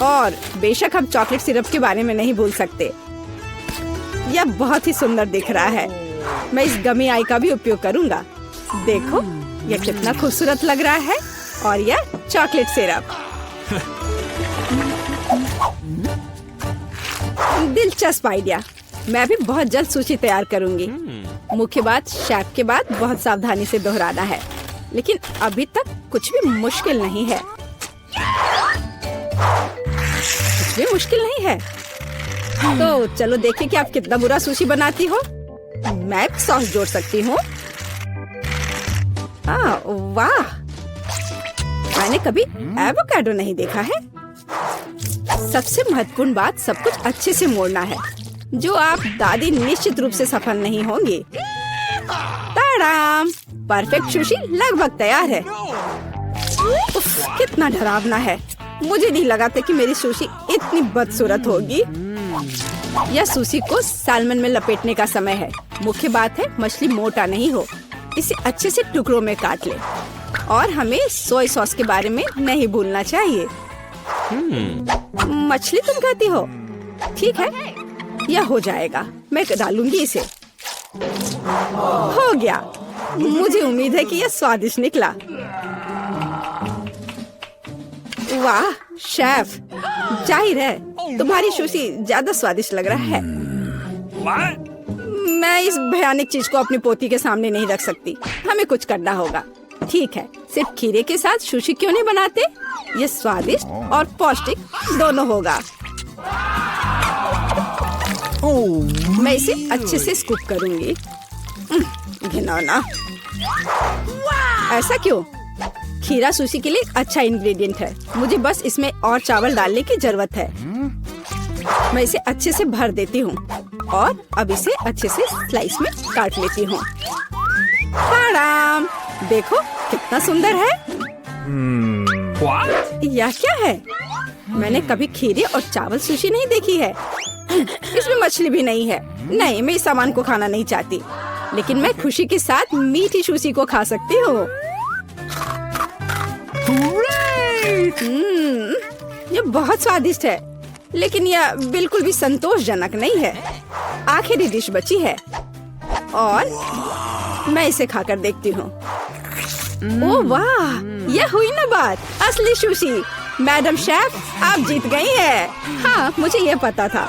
और बेशक हम चॉकलेट सिरप के बारे में नहीं भूल सकते। यह बहुत ही सुंदर दिख रहा है। मैं इस गमी आई का भी उपयोग करूंगा। देखो, यह कितना खूबसूरत लग रहा है। और यह चॉकलेट सिरप। दिलचस्प आइडिया। मैं भी बहुत जल्द सूची तैयार करूंगी। मुख्य बात शेफ के बाद बहुत सावधानी से दोहराना है। लेकिन अभी तक कुछ भी मुश्किल नहीं है। कुछ भी मुश्किल नहीं है। तो चलो देखें कि आप कितना बुरा सुशी बनाती हो। मैं भी सॉस जोड़ सकती हूँ। वाह, मैंने कभी एवोकाडो नहीं देखा है। सबसे महत्वपूर्ण बात, सब कुछ अच्छे से मोड़ना है, जो आप दादी निश्चित रूप से सफल नहीं होंगे। ताड़ाम, परफेक्ट सुशी लगभग तैयार है। उफ, कितना डरावना है। मुझे नहीं लगा था कि मेरी सुशी इतनी बदसूरत होगी। यह सुशी को सालमन में लपेटने का समय है। मुख्य बात है मछली मोटा नहीं हो। इसे अच्छे से टुकड़ों में काट ले। और हमें सोया सॉस के बारे में नहीं भूलना चाहिए। मछली तुम कहती हो? ठीक है, यह हो जाएगा। मैं डालूंगी इसे। हो गया। मुझे उम्मीद है कि यह स्वादिष्ट निकला। वाह शेफ, जाहिर है तुम्हारी सुशी ज्यादा स्वादिष्ट लग रहा है। मैं इस भयानक चीज को अपनी पोती के सामने नहीं रख सकती। हमें कुछ करना होगा। ठीक है, सिर्फ खीरे के साथ सुशी क्यों नहीं बनाते? ये स्वादिष्ट और पौष्टिक दोनों होगा। मैं इसे अच्छे से स्कूप करूंगी। घिनौना। ऐसा क्यों? खीरा सुशी के लिए अच्छा इंग्रेडिएंट है। मुझे बस इसमें और चावल डालने की जरूरत है। मैं इसे अच्छे से भर देती हूँ और अब इसे अच्छे से स्लाइस में काट लेती हूँ। देखो कितना सुंदर है। यह क्या है? मैंने कभी खीरे और चावल सुशी नहीं देखी है। इसमें मछली भी नहीं है। नहीं, मैं इस सामान को खाना नहीं चाहती। लेकिन मैं खुशी के साथ मीठी सुशी को खा सकती हूँ। ये बहुत स्वादिष्ट है, लेकिन यह बिल्कुल भी संतोषजनक नहीं है। आखिरी डिश बची है और मैं इसे खाकर देखती हूँ। ओह वाह, यह हुई ना बात, असली सुशी। मैडम शेफ, आप जीत गई हैं। हाँ, मुझे यह पता था।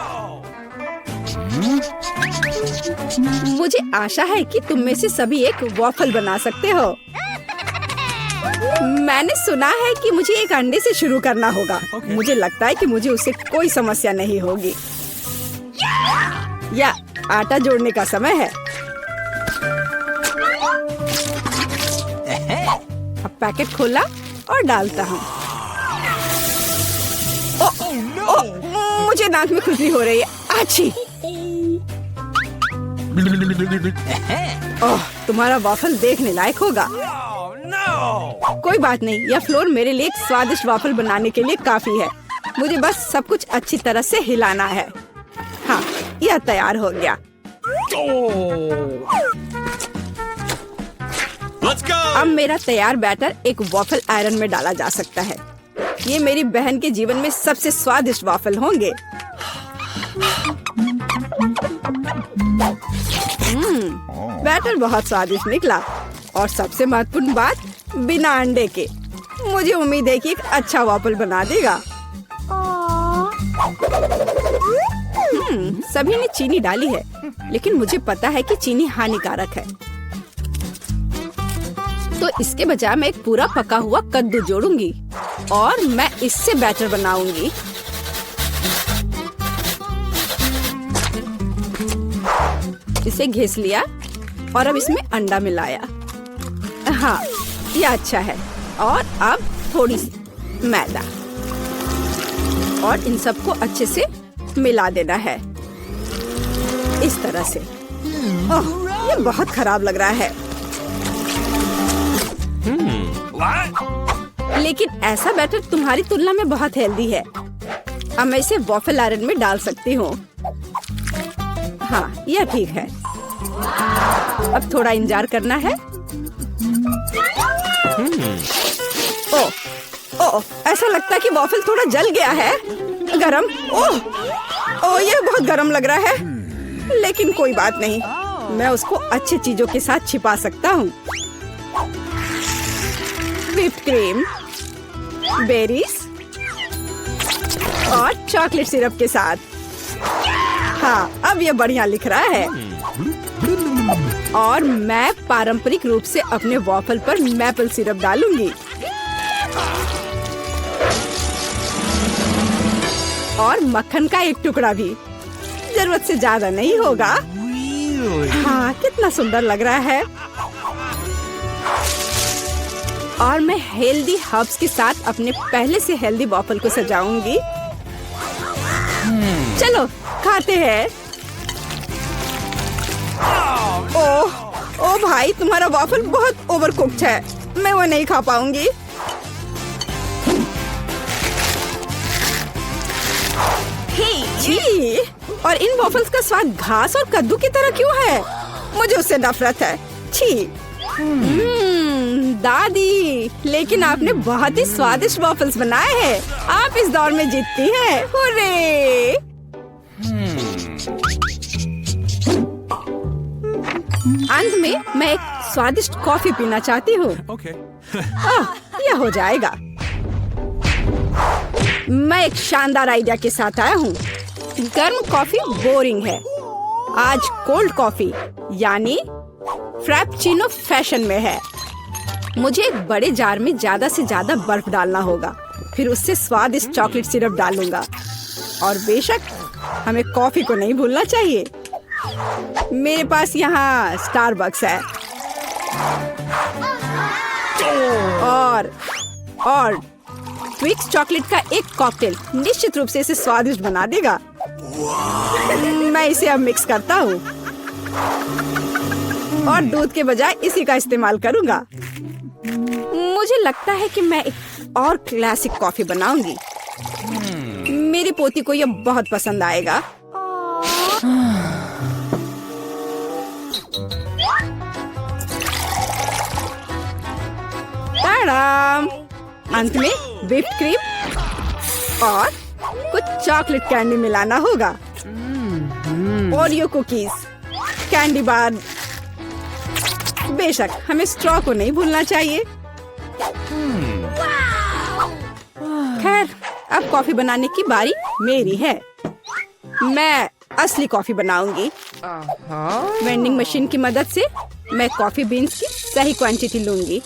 मुझे आशा है कि तुम में से सभी एक वॉफल बना सकते हो। मैंने सुना है कि मुझे एक अंडे से शुरू करना होगा। मुझे लगता है कि मुझे उससे कोई समस्या नहीं होगी। या आटा जोड़ने का समय है। अब पैकेट खोला और डालता हूँ। मुझे नाक में खुजली हो रही है। आछी। ओह, तुम्हारा वॉफल देखने लायक होगा। कोई बात नहीं, यह फ्लोर मेरे लिए एक स्वादिष्ट वॉफल बनाने के लिए काफी है। मुझे बस सब कुछ अच्छी तरह से हिलाना है। हाँ, यह तैयार हो गया। अब मेरा तैयार बैटर एक वॉफल आयरन में डाला जा सकता है। ये मेरी बहन के जीवन में सबसे स्वादिष्ट वॉफल होंगे। बैटर बहुत स्वादिष्ट निकला और सबसे महत्वपूर्ण बात, बिना अंडे के। मुझे उम्मीद है कि एक अच्छा वॉफल बना देगा। सभी ने चीनी डाली है, लेकिन मुझे पता है कि चीनी हानिकारक है। तो इसके बजाय मैं एक पूरा पका हुआ कद्दू जोड़ूंगी और मैं इससे बैटर बनाऊंगी। इसे घिस लिया और अब इसमें अंडा मिलाया। हाँ, ये अच्छा है। और अब थोड़ी सी मैदा और इन सबको अच्छे से मिला देना है, इस तरह से। ओह, ये बहुत खराब लग रहा है। लेकिन ऐसा बैटर तुम्हारी तुलना में बहुत हेल्दी है। अब मैं इसे वॉफल आयरन में डाल सकती हूँ। हाँ, यह ठीक है। अब थोड़ा इंतजार करना है। ओह, ओह, ऐसा लगता है कि वॉफल थोड़ा जल गया है। गरम। ओह, ओह, यह बहुत गरम लग रहा है। लेकिन कोई बात नहीं, मैं उसको अच्छी चीजों के साथ छिपा सकता हूँ। व्हिप्ड क्रीम, बेरीज और चॉकलेट सिरप के साथ। हाँ, अब ये बढ़िया लिख रहा है। और मैं पारंपरिक रूप से अपने वॉफल पर मैपल सिरप डालूंगी और मक्खन का एक टुकड़ा भी। जरूरत से ज्यादा नहीं होगा। हाँ, कितना सुंदर लग रहा है। और मैं हेल्दी हर्ब्स के साथ अपने पहले से हेल्दी वॉफल को सजाऊंगी। चलो खाते हैं। ओह, ओ भाई, तुम्हारा वॉफल बहुत ओवरकुक्ड है। मैं वो नहीं खा पाऊंगी। छी, और इन वॉफल्स का स्वाद घास और कद्दू की तरह क्यों है? मुझे उससे नफरत है। छी। दादी, लेकिन आपने बहुत ही स्वादिष्ट वॉफल्स बनाए हैं। आप इस दौर में जीतती हैं। हुर्रे! अंत में मैं एक स्वादिष्ट कॉफी पीना चाहती हूँ। यह हो जाएगा। मैं एक शानदार आइडिया के साथ आया हूँ। गर्म कॉफी बोरिंग है। आज कोल्ड कॉफी यानी फ्रैप्पुचिनो फैशन में है। मुझे एक बड़े जार में ज्यादा से ज्यादा बर्फ डालना होगा। फिर उससे स्वादिष्ट चॉकलेट सिरप डालूंगा। और बेशक हमें कॉफी को नहीं भूलना चाहिए। मेरे पास यहाँ स्टारबक्स है और ट्विक्स चॉकलेट का एक कॉकटेल निश्चित रूप से इसे स्वादिष्ट बना देगा। मैं इसे अब मिक्स करता हूँ और दूध के बजाय इसी का इस्तेमाल करूँगा। मुझे लगता है कि मैं एक और क्लासिक कॉफी बनाऊंगी। मेरी पोती को यह बहुत पसंद आएगा। टाराम! अंत में व्हिप्ड क्रीम और कुछ चॉकलेट कैंडी मिलाना होगा। Oreo cookies, candy bar. बेशक हमें स्ट्रॉ को नहीं भूलना चाहिए। खैर, अब कॉफी बनाने की बारी मेरी है। मैं असली कॉफी बनाऊंगी। वेंडिंग मशीन की मदद से मैं कॉफी बीन्स की सही क्वांटिटी लूंगी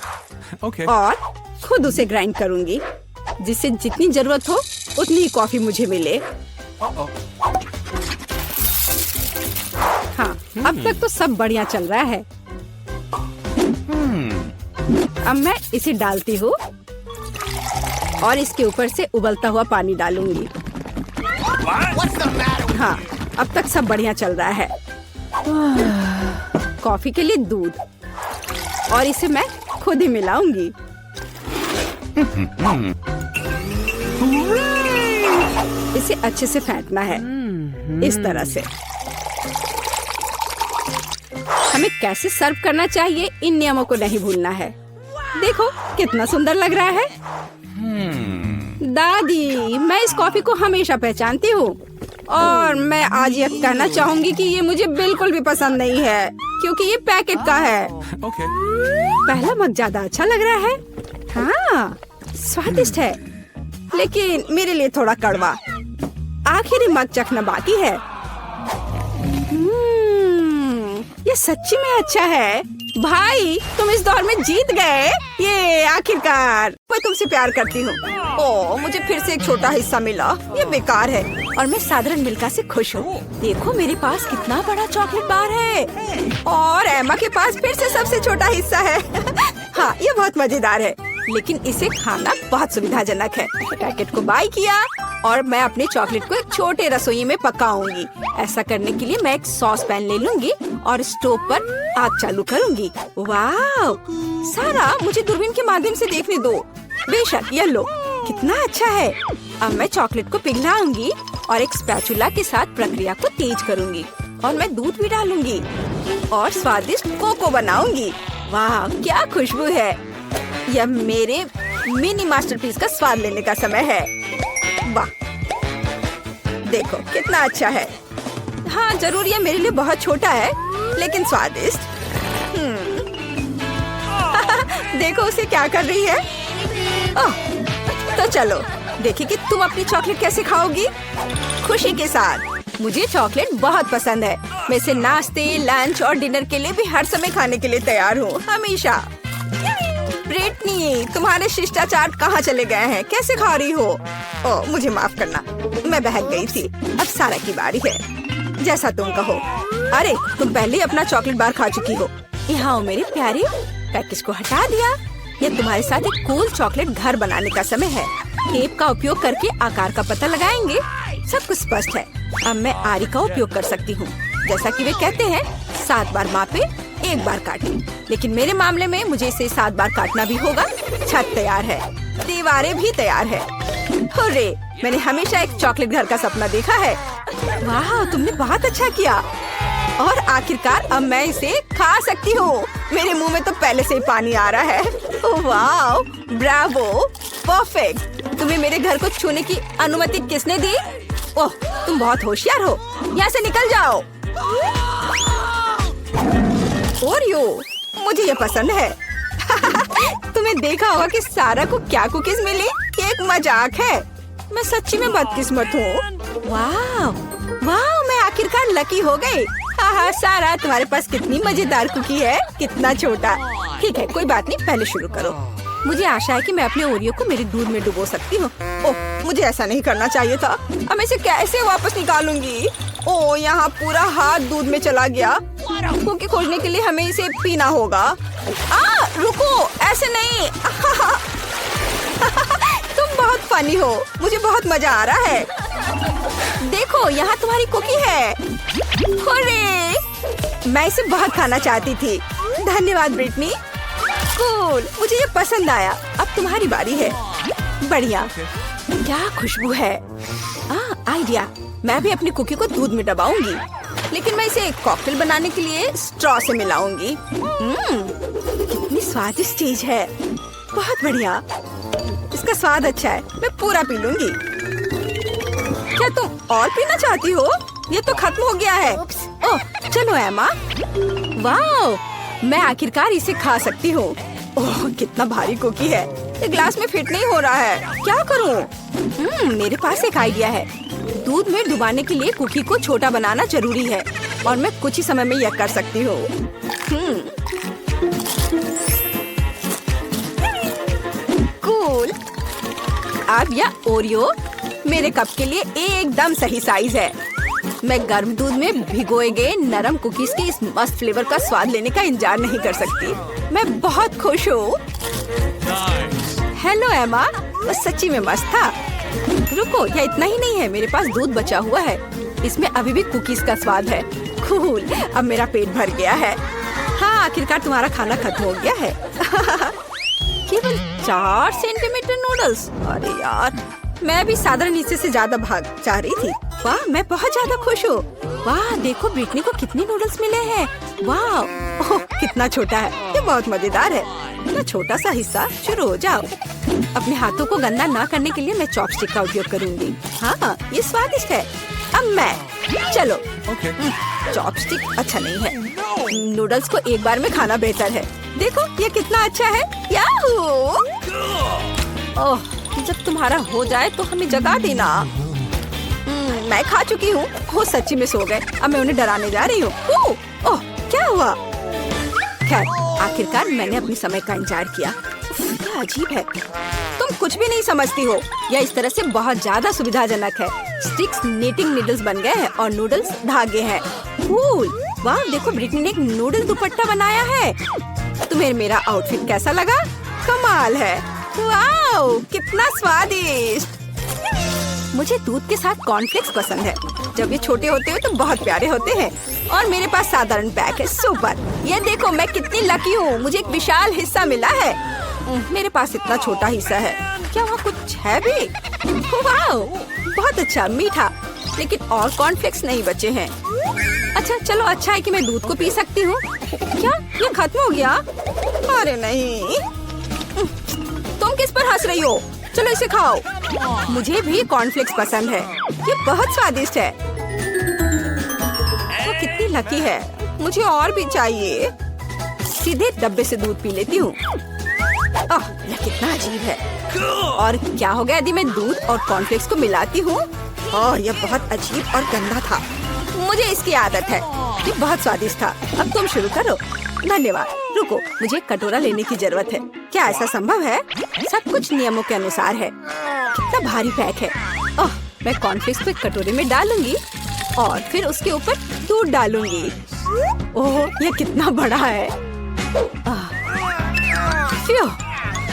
और खुद उसे ग्राइंड करूंगी, जिससे जितनी जरूरत हो उतनी ही कॉफी मुझे मिले। हाँ, अब तक तो सब बढ़िया चल रहा है। अब मैं इसे डालती हूँ और इसके ऊपर से उबलता हुआ पानी डालूंगी। हाँ, अब तक सब बढ़िया चल रहा है। कॉफी के लिए दूध और इसे मैं खुद ही मिलाऊंगी। इसे अच्छे से फेंटना है, इस तरह से। हमें कैसे सर्व करना चाहिए, इन नियमों को नहीं भूलना है। देखो कितना सुंदर लग रहा है। दादी, मैं इस कॉफी को हमेशा पहचानती हूँ और मैं आज ये कहना चाहूंगी कि ये मुझे बिल्कुल भी पसंद नहीं है, क्योंकि ये पैकेट का है। पहला मग ज्यादा अच्छा लग रहा है। हाँ, स्वादिष्ट है, लेकिन मेरे लिए थोड़ा कड़वा। आखिरी मग चखना बाकी है। ये सच्ची में अच्छा है। भाई, तुम इस दौर में जीत गए। ये आखिरकार मैं तुमसे प्यार करती हूँ। ओह, मुझे फिर से एक छोटा हिस्सा मिला। ये बेकार है और मैं साधारण मिल्का से खुश हूँ। देखो मेरे पास कितना बड़ा चॉकलेट बार है और एमा के पास फिर से सबसे छोटा हिस्सा है। हाँ, ये बहुत मजेदार है, लेकिन इसे खाना बहुत सुविधाजनक है। पैकेट को बाय किया और मैं अपने चॉकलेट को एक छोटे रसोई में पकाऊंगी। ऐसा करने के लिए मैं एक सॉस पैन ले लूंगी और स्टोव पर आग चालू करूंगी। वाह, सारा मुझे दूरबीन के माध्यम से देखने दो। बेशक, ये लो, कितना अच्छा है। अब मैं चॉकलेट को पिघलाऊंगी और एक स्पैचुला के साथ प्रक्रिया को तेज करूंगी और मैं दूध भी डालूंगी और स्वादिष्ट कोको बनाऊंगी। वाह, क्या खुशबू है। यह मेरे मिनी मास्टरपीस का स्वाद लेने का समय है। वाह, देखो कितना अच्छा है। हाँ, जरूर ये मेरे लिए बहुत छोटा है, लेकिन स्वादिष्ट। देखो उसे क्या कर रही है। ओह, तो चलो देखिए कि तुम अपनी चॉकलेट कैसे खाओगी। खुशी के साथ। मुझे चॉकलेट बहुत पसंद है। मैं इसे नाश्ते, लंच और डिनर के लिए भी हर समय खाने के लिए तैयार हूँ, हमेशा। ब्रिटनी, तुम्हारे शिष्टाचार कहाँ चले गए हैं? कैसे खा रही हो? ओह, मुझे माफ करना, मैं बहक गई थी। अब सारा की बारी है। जैसा तुम कहो। अरे, तुम पहले ही अपना चॉकलेट बार खा चुकी हो। यहाँ हो मेरे प्यारे, पैकेज को हटा दिया। ये तुम्हारे साथ एक कूल चॉकलेट घर बनाने का समय है। टेप का उपयोग करके आकार का पता लगाएंगे। सब कुछ स्पष्ट है। अब मैं आरी का उपयोग कर सकती हूँ। जैसा कि वे कहते हैं, 7 बार मापे, 1 बार काटे। लेकिन मेरे मामले में मुझे इसे 7 बार काटना भी होगा। छत तैयार है, दीवारें भी तैयार है। हुर्रे, मैंने हमेशा एक चॉकलेट घर का सपना देखा है। वाह, तुमने बहुत अच्छा किया। और आखिरकार अब मैं इसे खा सकती हूँ। मेरे मुंह में तो पहले से ही पानी आ रहा है। ओह वाह, ब्रावो, परफेक्ट। तुम्हें मेरे घर को छूने की अनुमति किसने दी? ओह, तुम बहुत होशियार हो। यहाँ से निकल जाओ। ओरियो, मुझे ये पसंद है। तुम्हें देखा होगा कि सारा को क्या कुकीज मिली? ये एक मजाक है। मैं सच्ची में बदकिस्मत हूँ। वाह वाह, मैं आखिरकार लकी हो गई। हाँ, सारा, तुम्हारे पास कितनी मजेदार कुकी है। कितना छोटा। ठीक है, कोई बात नहीं, पहले शुरू करो। मुझे आशा है कि मैं अपने ओरियो को मेरे दूध में डुबो सकती हूँ। ओह, मुझे ऐसा नहीं करना चाहिए था। अब मैं इसे कैसे वापस निकालूंगी? ओह, यहाँ पूरा हाथ दूध में चला गया। कुकी खोजने के लिए हमें इसे पीना होगा। रुको, ऐसे नहीं। तुम बहुत फनी हो। मुझे बहुत मजा आ रहा है। देखो, यहाँ तुम्हारी कुकी है। हुर्रे! मैं इसे बहुत खाना चाहती थी। धन्यवाद ब्रिटनी। कूल, मुझे ये पसंद आया। अब तुम्हारी बारी है। बढ़िया, क्या खुशबू है। आइडिया, मैं भी अपनी कुकी को दूध में डबाऊंगी, लेकिन मैं इसे कॉकटेल बनाने के लिए स्ट्रॉ से मिलाऊंगी। कितनी स्वादिष्ट चीज है। बहुत बढ़िया, इसका स्वाद अच्छा है, मैं पूरा पी लूंगी। क्या तुम और पीना चाहती हो? ये तो खत्म हो गया है। ओह, चलो एमा। वाह, मैं आखिरकार इसे खा सकती हूँ। ओह, कितना भारी कुकी है, ये ग्लास में फिट नहीं हो रहा है, क्या करूँ? मेरे पास एक आइडिया है। दूध में डुबाने के लिए कुकी को छोटा बनाना जरूरी है और मैं कुछ ही समय में यह कर सकती हूँ। कूल। अब यह ओरियो मेरे कप के लिए एकदम सही साइज है। मैं गर्म दूध में भिगोए गए नरम कुकीज के इस मस्त फ्लेवर का स्वाद लेने का इंतजार नहीं कर सकती। मैं बहुत खुश हूँ। हेलो एमा, वो सच्ची में मस्त था। रुको, यह इतना ही नहीं है, मेरे पास दूध बचा हुआ है, इसमें अभी भी कुकीज का स्वाद है। कूल, अब मेरा पेट भर गया है। हाँ, आखिरकार तुम्हारा खाना खत्म हो गया है। केवल 4 सेंटीमीटर नूडल्स। अरे यार, मैं भी साधारण हिस्से से ज्यादा भाग चाह रही थी। वाह, मैं बहुत ज्यादा खुश हूँ। वाह, देखो ब्रिटनी को कितने नूडल्स मिले हैं। वाह, ओह, कितना छोटा है, ये बहुत मजेदार है। इतना छोटा सा हिस्सा, शुरू हो जाओ। अपने हाथों को गंदा ना करने के लिए मैं चॉपस्टिक का उपयोग करूंगी। हाँ, ये स्वादिष्ट है। अब मैं, चलो। चॉपस्टिक अच्छा नहीं है, नूडल्स को एक बार में खाना बेहतर है। देखो ये कितना अच्छा है। याहू! ओह, जब तुम्हारा हो जाए तो हमें जगा देना। मैं खा चुकी हूँ। वो सच्ची में सो गए, अब मैं उन्हें डराने जा रही हूँ। ओह, क्या हुआ? खैर, आखिरकार मैंने अपने समय का इंतजार किया। क्या अजीब है, तुम कुछ भी नहीं समझती हो। यह इस तरह से बहुत ज्यादा सुविधाजनक है। स्टिक्स नीटिंग नीडल्स बन गए हैं और नूडल्स धागे हैं। कूल। वाह, देखो ब्रिटनी ने एक नूडल दुपट्टा बनाया है। तुम्हें मेरा आउटफिट कैसा लगा? कमाल है। वाह, कितना स्वादिष्ट। मुझे दूध के साथ कॉर्नफ्लेक्स पसंद है। जब ये छोटे होते हैं तो बहुत प्यारे होते हैं। और मेरे पास साधारण पैक है। सुपर। ये देखो मैं कितनी लकी हूँ, मुझे एक विशाल हिस्सा मिला है। मेरे पास इतना छोटा हिस्सा है। क्या वहाँ कुछ है भी? वाह, बहुत अच्छा, मीठा, लेकिन और कॉर्नफ्लेक्स नहीं बचे हैं। अच्छा चलो, अच्छा है कि मैं दूध को पी सकती हूँ। क्या ये खत्म हो गया? अरे नहीं, तुम किस पर हंस रही हो? चलो इसे खाओ। मुझे भी कॉर्नफ्लेक्स पसंद है, ये बहुत स्वादिष्ट है। वो कितनी लकी है, मुझे और भी चाहिए। सीधे डब्बे से दूध पी लेती हूँ। यह कितना अजीब है। और क्या हो गया यदि मैं दूध और कॉर्नफ्लेक्स को मिलाती हूँ? यह बहुत अजीब और गंदा था। मुझे इसकी आदत है। ये बहुत स्वादिष्ट था। अब तुम शुरू करो। धन्यवाद। रुको, मुझे एक कटोरा लेने की जरूरत है। क्या ऐसा संभव है? सब कुछ नियमों के अनुसार है। कितना भारी पैक है। मैं कॉर्नफ्लेक्स को एक कटोरे में डालूंगी और फिर उसके ऊपर दूध डालूंगी। ओह, यह कितना बड़ा है।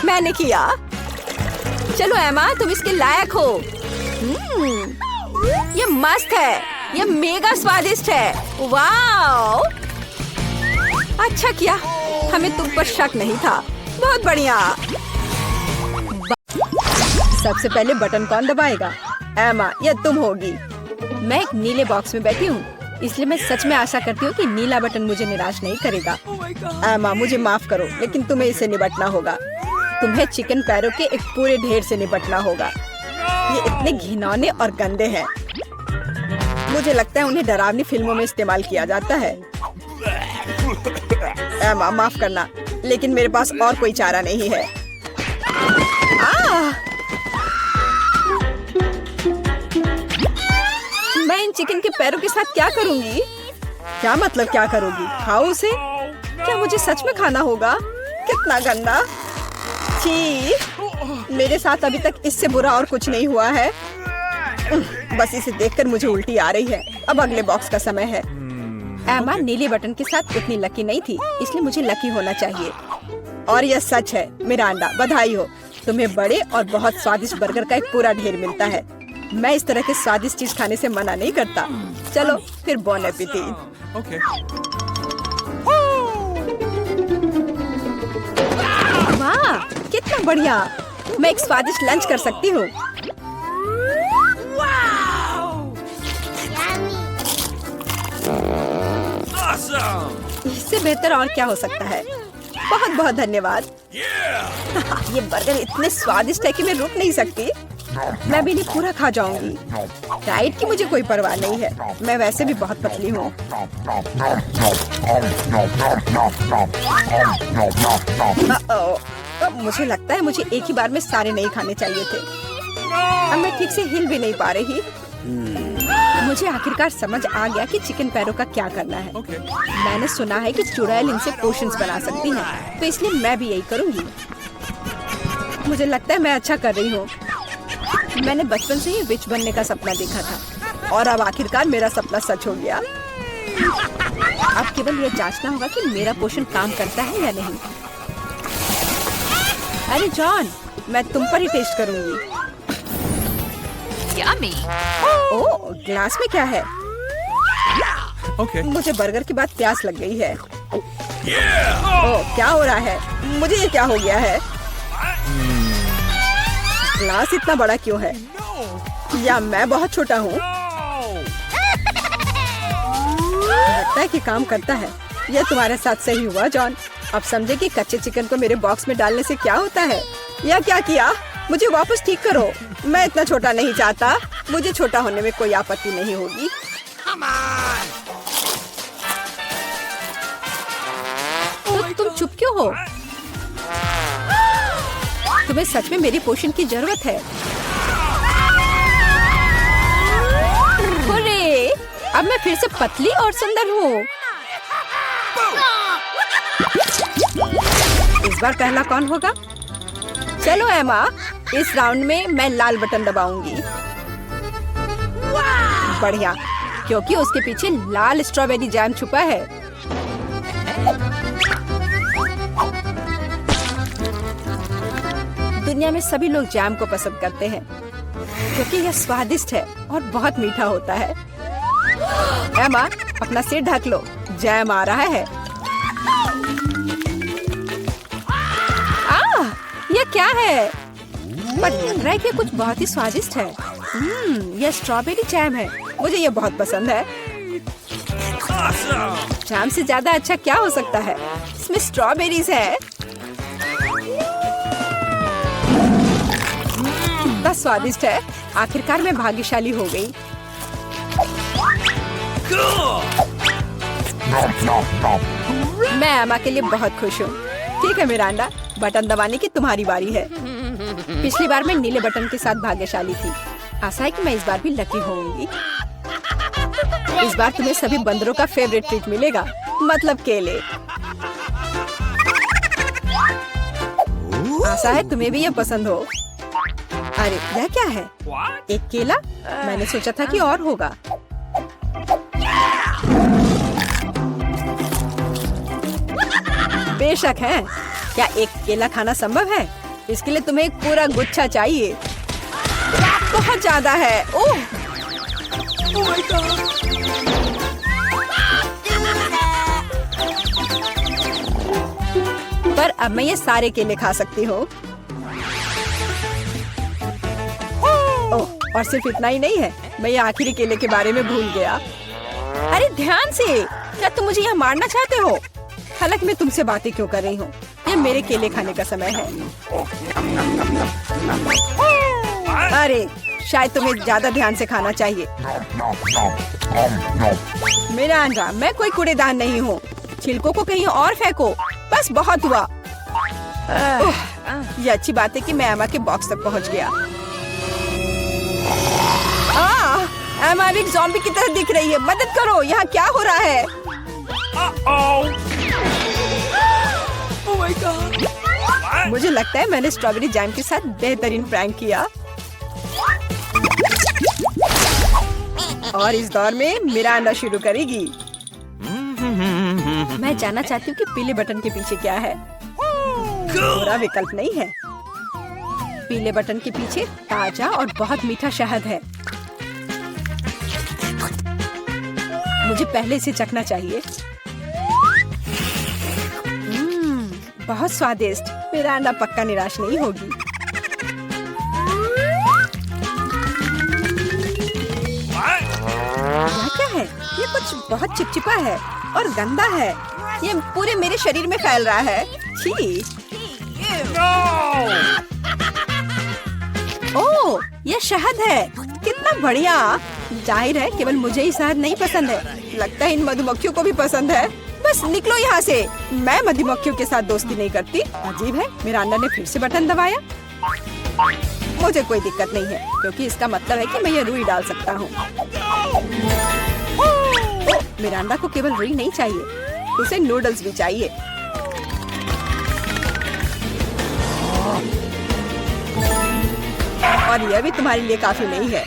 मैंने किया। चलो एमा, तुम इसके लायक हो। ये मस्त है, ये मेगा स्वादिष्ट है। वाओ, अच्छा किया, हमें तुम पर शक नहीं था। बहुत बढ़िया। सबसे पहले बटन कौन दबाएगा? एमा, ये तुम होगी। मैं एक नीले बॉक्स में बैठी हूँ, इसलिए मैं सच में आशा करती हूँ कि नीला बटन मुझे निराश नहीं करेगा। एमा, मुझे माफ करो, लेकिन तुम्हें इसे निपटना होगा। तुम्हें चिकन पैरों के एक पूरे ढेर से निपटना होगा। ये इतने घिनौने और गंदे हैं। मुझे लगता है उन्हें डरावनी फिल्मों में इस्तेमाल किया जाता है। एमा, माफ करना, लेकिन मेरे पास और कोई चारा नहीं है। मैं इन चिकन के पैरों के साथ क्या करूंगी? क्या मतलब क्या करोगी? खाओ उसे। क्या मुझे सच में खाना होगा? कितना गंदा। छी, मेरे साथ अभी तक इससे बुरा और कुछ नहीं हुआ है। बस इसे देखकर मुझे उल्टी आ रही है। अब अगले बॉक्स का समय है। एमा नीले बटन के साथ उतनी लकी नहीं थी, इसलिए मुझे लकी होना चाहिए। और यह सच है। मिरांडा, बधाई हो, तुम्हें बड़े और बहुत स्वादिष्ट बर्गर का एक पूरा ढेर मिलता है। मैं इस तरह के स्वादिष्ट चीज खाने से मना नहीं करता। चलो फिर, बॉन एपेटिट। वाह, कितना बढ़िया। मैं एक स्वादिष्ट लंच कर सकती हूँ। इससे बेहतर और क्या हो सकता है? बहुत बहुत धन्यवाद। ये बर्गर इतने स्वादिष्ट है कि मैं रुक नहीं सकती। मैं भी नहीं पूरा खा जाऊंगी। डाइट की मुझे कोई परवाह नहीं है, मैं वैसे भी बहुत पतली हूँ। अब मुझे लगता है मुझे एक ही बार में सारे नहीं खाने चाहिए थे। अब मैं ठीक से हिल भी नहीं पा रही। मुझे आखिरकार समझ आ गया कि चिकन पैरों का क्या करना है। मैंने सुना है कि चुड़ैल इनसे पोशंस बना सकती हैं, तो इसलिए मैं भी यही करूंगी। मुझे लगता है मैं अच्छा कर रही हूँ। मैंने बचपन से ही विच बनने का सपना देखा था और अब आखिरकार मेरा सपना सच हो गया। अब केवल ये जांचना होगा कि मेरा पोषण काम करता है या नहीं। अरे जॉन, मैं तुम पर ही टेस्ट करूंगी। Yummy. ओह, ग्लास में क्या है? Okay. मुझे बर्गर के बाद प्यास लग गई है। ओह, क्या हो रहा है? मुझे ये क्या हो गया है? ग्लास इतना बड़ा क्यों है? या मैं बहुत छोटा हूँ? लगता है कि काम करता है। यह तुम्हारे साथ सही हुआ जॉन। अब समझे कि कच्चे चिकन को मेरे बॉक्स में डालने से क्या होता है। या क्या किया? मुझे वापस ठीक करो। मैं इतना छोटा नहीं चाहता। मुझे छोटा होने में कोई आपत्ति नहीं होगी। तो तुम चुप क्यों हो? तुम्हें सच में मेरी पोषण की जरूरत है। अरे, अब मैं फिर से पतली और सुंदर हूँ। इस बार पहला कौन होगा? चलो एमा, इस राउंड में मैं लाल बटन दबाऊंगी। बढ़िया, क्योंकि उसके पीछे लाल स्ट्रॉबेरी जैम छुपा है। दुनिया में सभी लोग जैम को पसंद करते हैं क्योंकि यह स्वादिष्ट है और बहुत मीठा होता है। एमा, अपना सिर ढक लो, जैम आ रहा है। यह क्या है? पर लग रहा है कि कुछ बहुत ही स्वादिष्ट है। यह स्ट्रॉबेरी जैम है। मुझे यह बहुत पसंद है। जैम से ज्यादा अच्छा क्या हो सकता है? इसमें स्ट्रॉबेरीज है। कितना स्वादिष्ट है। आखिरकार मैं भाग्यशाली हो गई। मैं एमा के लिए बहुत खुश हूँ। ठीक है मिरांडा, बटन दबाने की तुम्हारी बारी है। पिछली बार मैं नीले बटन के साथ भाग्यशाली थी। आशा है कि मैं इस बार भी लकी होंगी। इस बार तुम्हें सभी बंदरों का फेवरेट ट्रीट मिलेगा, मतलब केले। आशा है तुम्हें भी ये पसंद हो। अरे यह क्या है? एक केला? मैंने सोचा था कि और होगा। बेशक है। क्या एक केला खाना संभव है? इसके लिए तुम्हें एक पूरा गुच्छा चाहिए। बहुत ज्यादा है। ओह, my God. पर अब मैं ये सारे केले खा सकती हूँ। ओह, और सिर्फ इतना ही नहीं है, मैं ये आखिरी केले के बारे में भूल गया। अरे ध्यान से, क्या तुम मुझे यहाँ मारना चाहते हो? हालांकि मैं तुमसे बातें क्यों कर रही हूँ? ये मेरे केले खाने का समय है। अरे शायद तुम्हें ज्यादा ध्यान से खाना चाहिए। मिरांडा, मैं कोई कूड़ेदान नहीं हूँ। छिलकों को कहीं और फेंको। बस बहुत हुआ। ये अच्छी बात है कि मैं एमा के बॉक्स तक पहुँच गया। एमा एक ज़ॉम्बी की तरह दिख रही है। मदद करो, यहाँ क्या हो रहा है? मुझे लगता है मैंने स्ट्रॉबेरी जैम के साथ बेहतरीन प्रैंक किया। और इस दौर में मिरांडा शुरू करेगी। मैं जानना चाहती हूँ कि पीले बटन के पीछे क्या है। बुरा विकल्प नहीं है। पीले बटन के पीछे ताजा और बहुत मीठा शहद है। मुझे पहले इसे चखना चाहिए। बहुत स्वादिष्ट। मिरांडा पक्का निराश नहीं होगी। यह क्या है? ये कुछ बहुत चिपचिपा है और गंदा है। ये पूरे मेरे शरीर में फैल रहा है। छी। ओह, ये शहद है। कितना बढ़िया। जाहिर है केवल मुझे ही शहद नहीं पसंद है, लगता है इन मधुमक्खियों को भी पसंद है। बस निकलो यहाँ से। मैं मधुमक्खियों के साथ दोस्ती नहीं करती। अजीब है, मिरांडा ने फिर से बटन दबाया। मुझे कोई दिक्कत नहीं है क्योंकि इसका मतलब है कि मैं ये रुई डाल सकता हूँ। मिरांडा को केवल रुई नहीं चाहिए, उसे नूडल्स भी चाहिए। और यह भी तुम्हारे लिए काफी नहीं है,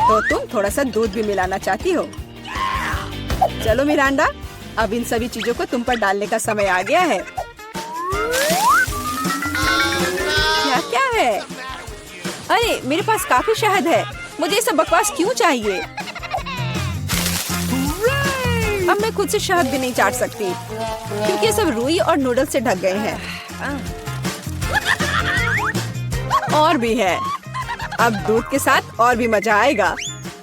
तो तुम थोड़ा सा दूध भी मिलाना चाहती हो। चलो मिरांडा, अब इन सभी चीजों को तुम पर डालने का समय आ गया है। क्या क्या है? अरे मेरे पास काफी शहद है, मुझे ये सब बकवास क्यों चाहिए? अब मैं खुद से शहद भी नहीं चाट सकती क्योंकि ये सब रुई और नूडल्स से ढक गए हैं। और भी है, अब दूध के साथ और भी मजा आएगा।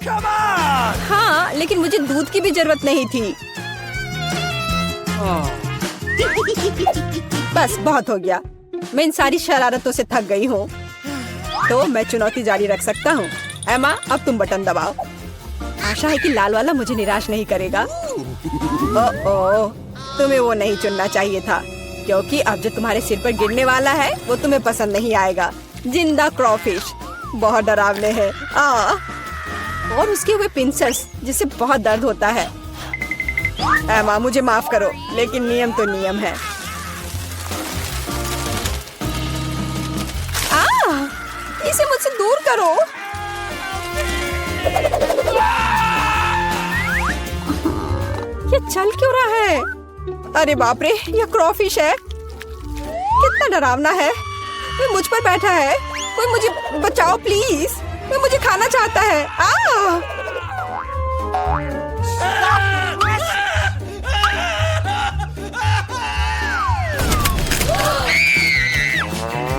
हाँ, लेकिन मुझे दूध की भी जरूरत नहीं थी। बस बहुत हो गया, मैं इन सारी शरारतों से थक गई हूँ। तो मैं चुनौती जारी रख सकता हूँ। एमा, अब तुम बटन दबाओ। आशा है कि लाल वाला मुझे निराश नहीं करेगा। ओह, तुम्हें वो नहीं चुनना चाहिए था क्योंकि अब जो तुम्हारे सिर पर गिरने वाला है वो तुम्हें पसंद नहीं आएगा। जिंदा क्रॉफिश बहुत डरावने हैं। और उसके हुए पिंसर्स जिससे बहुत दर्द होता है। एमा, मुझे माफ करो, लेकिन नियम तो नियम है। इसे मुझसे दूर करो। ये चल क्यों रहा है? अरे बाप रे, ये क्रॉफिश है। कितना डरावना है। वो मुझ पर बैठा है। कोई मुझे बचाओ प्लीज, वो मुझे खाना चाहता है।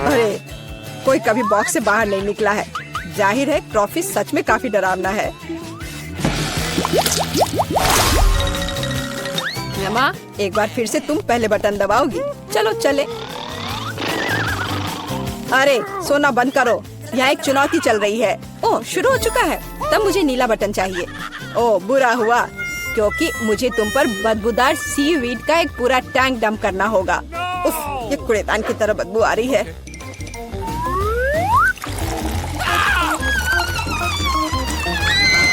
अरे, कोई कभी बॉक्स से बाहर नहीं निकला है। जाहिर है क्रॉफिश सच में काफी डरावना है। एमा, एक बार फिर से तुम पहले बटन दबाओगी। चलो चले। अरे सोना बंद करो, यहाँ एक चुनौती चल रही है। ओह, शुरू हो चुका है। तब मुझे नीला बटन चाहिए। ओह, बुरा हुआ क्योंकि मुझे तुम पर बदबूदार सीवीड का एक पूरा टैंक डंप करना होगा। उफ, ये कूड़ेदान की तरह बदबू आ रही है।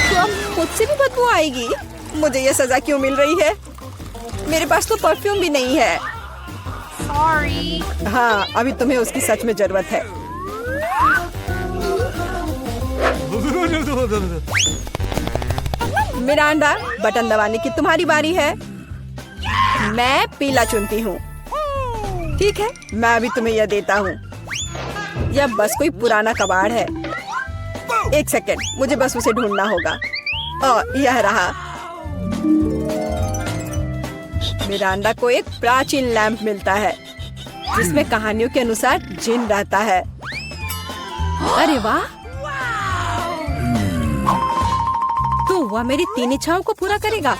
तो अब खुद से भी बदबू आएगी। मुझे ये सजा क्यों मिल रही है? मेरे पास तो परफ्यूम भी नहीं है। Sorry. हाँ, अभी तुम्हें उसकी सच में जरूरत है। मिरांडा, बटन दबाने की तुम्हारी बारी है। मैं पीला चुनती हूँ। ठीक है, मैं अभी तुम्हें यह देता हूँ। यह बस कोई पुराना कबाड़ है। एक सेकेंड, मुझे बस उसे ढूंढना होगा। यह रहा। मिरांडा को एक प्राचीन लैंप मिलता है जिसमें कहानियों के अनुसार जिन रहता है। अरे वाह, तो वह मेरी 3 इच्छाओं को पूरा करेगा।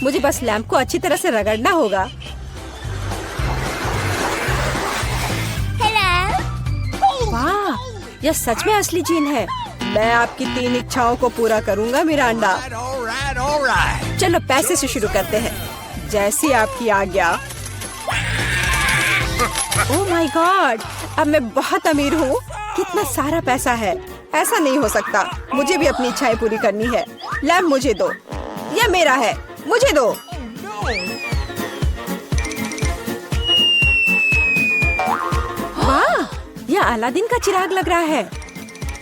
मुझे बस लैंप को अच्छी तरह से रगड़ना होगा। वाह, यह सच में असली जिन है। मैं आपकी 3 इच्छाओं को पूरा करूंगा मिरांडा। चलो पैसे से शुरू करते हैं, जैसी आपकी आज्ञा। ओह माय गॉड, अब मैं बहुत अमीर हूँ। कितना सारा पैसा है। ऐसा नहीं हो सकता, मुझे भी अपनी इच्छाएं पूरी करनी है। लैम्प मुझे दो, यह मेरा है, मुझे दो। वाह, यह अलादीन का चिराग लग रहा है।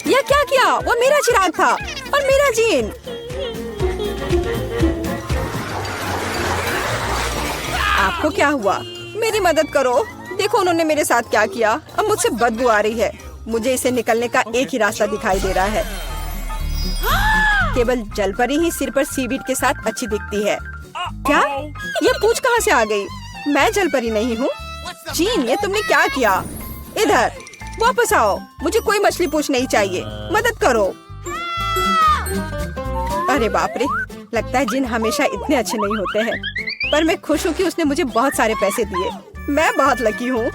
यह क्या किया? वो मेरा चिराग था और मेरा जीन। आपको क्या हुआ? मेरी मदद करो। देखो उन्होंने मेरे साथ क्या किया। अब मुझसे बदबू आ रही है। मुझे इसे निकलने का एक ही रास्ता दिखाई दे रहा है। केवल जलपरी ही सिर पर सीवीड के साथ अच्छी दिखती है। क्या? ये पूंछ कहाँ से आ गई? मैं जलपरी नहीं हूँ। जीन, ये तुमने क्या किया? इधर वापस आओ, मुझे कोई मछली पूंछ नहीं चाहिए। मदद करो। अरे बाप रे, लगता है जिन हमेशा इतने अच्छे नहीं होते हैं। पर मैं खुश हूँ कि उसने मुझे बहुत सारे पैसे दिए। मैं बहुत लकी हूँ।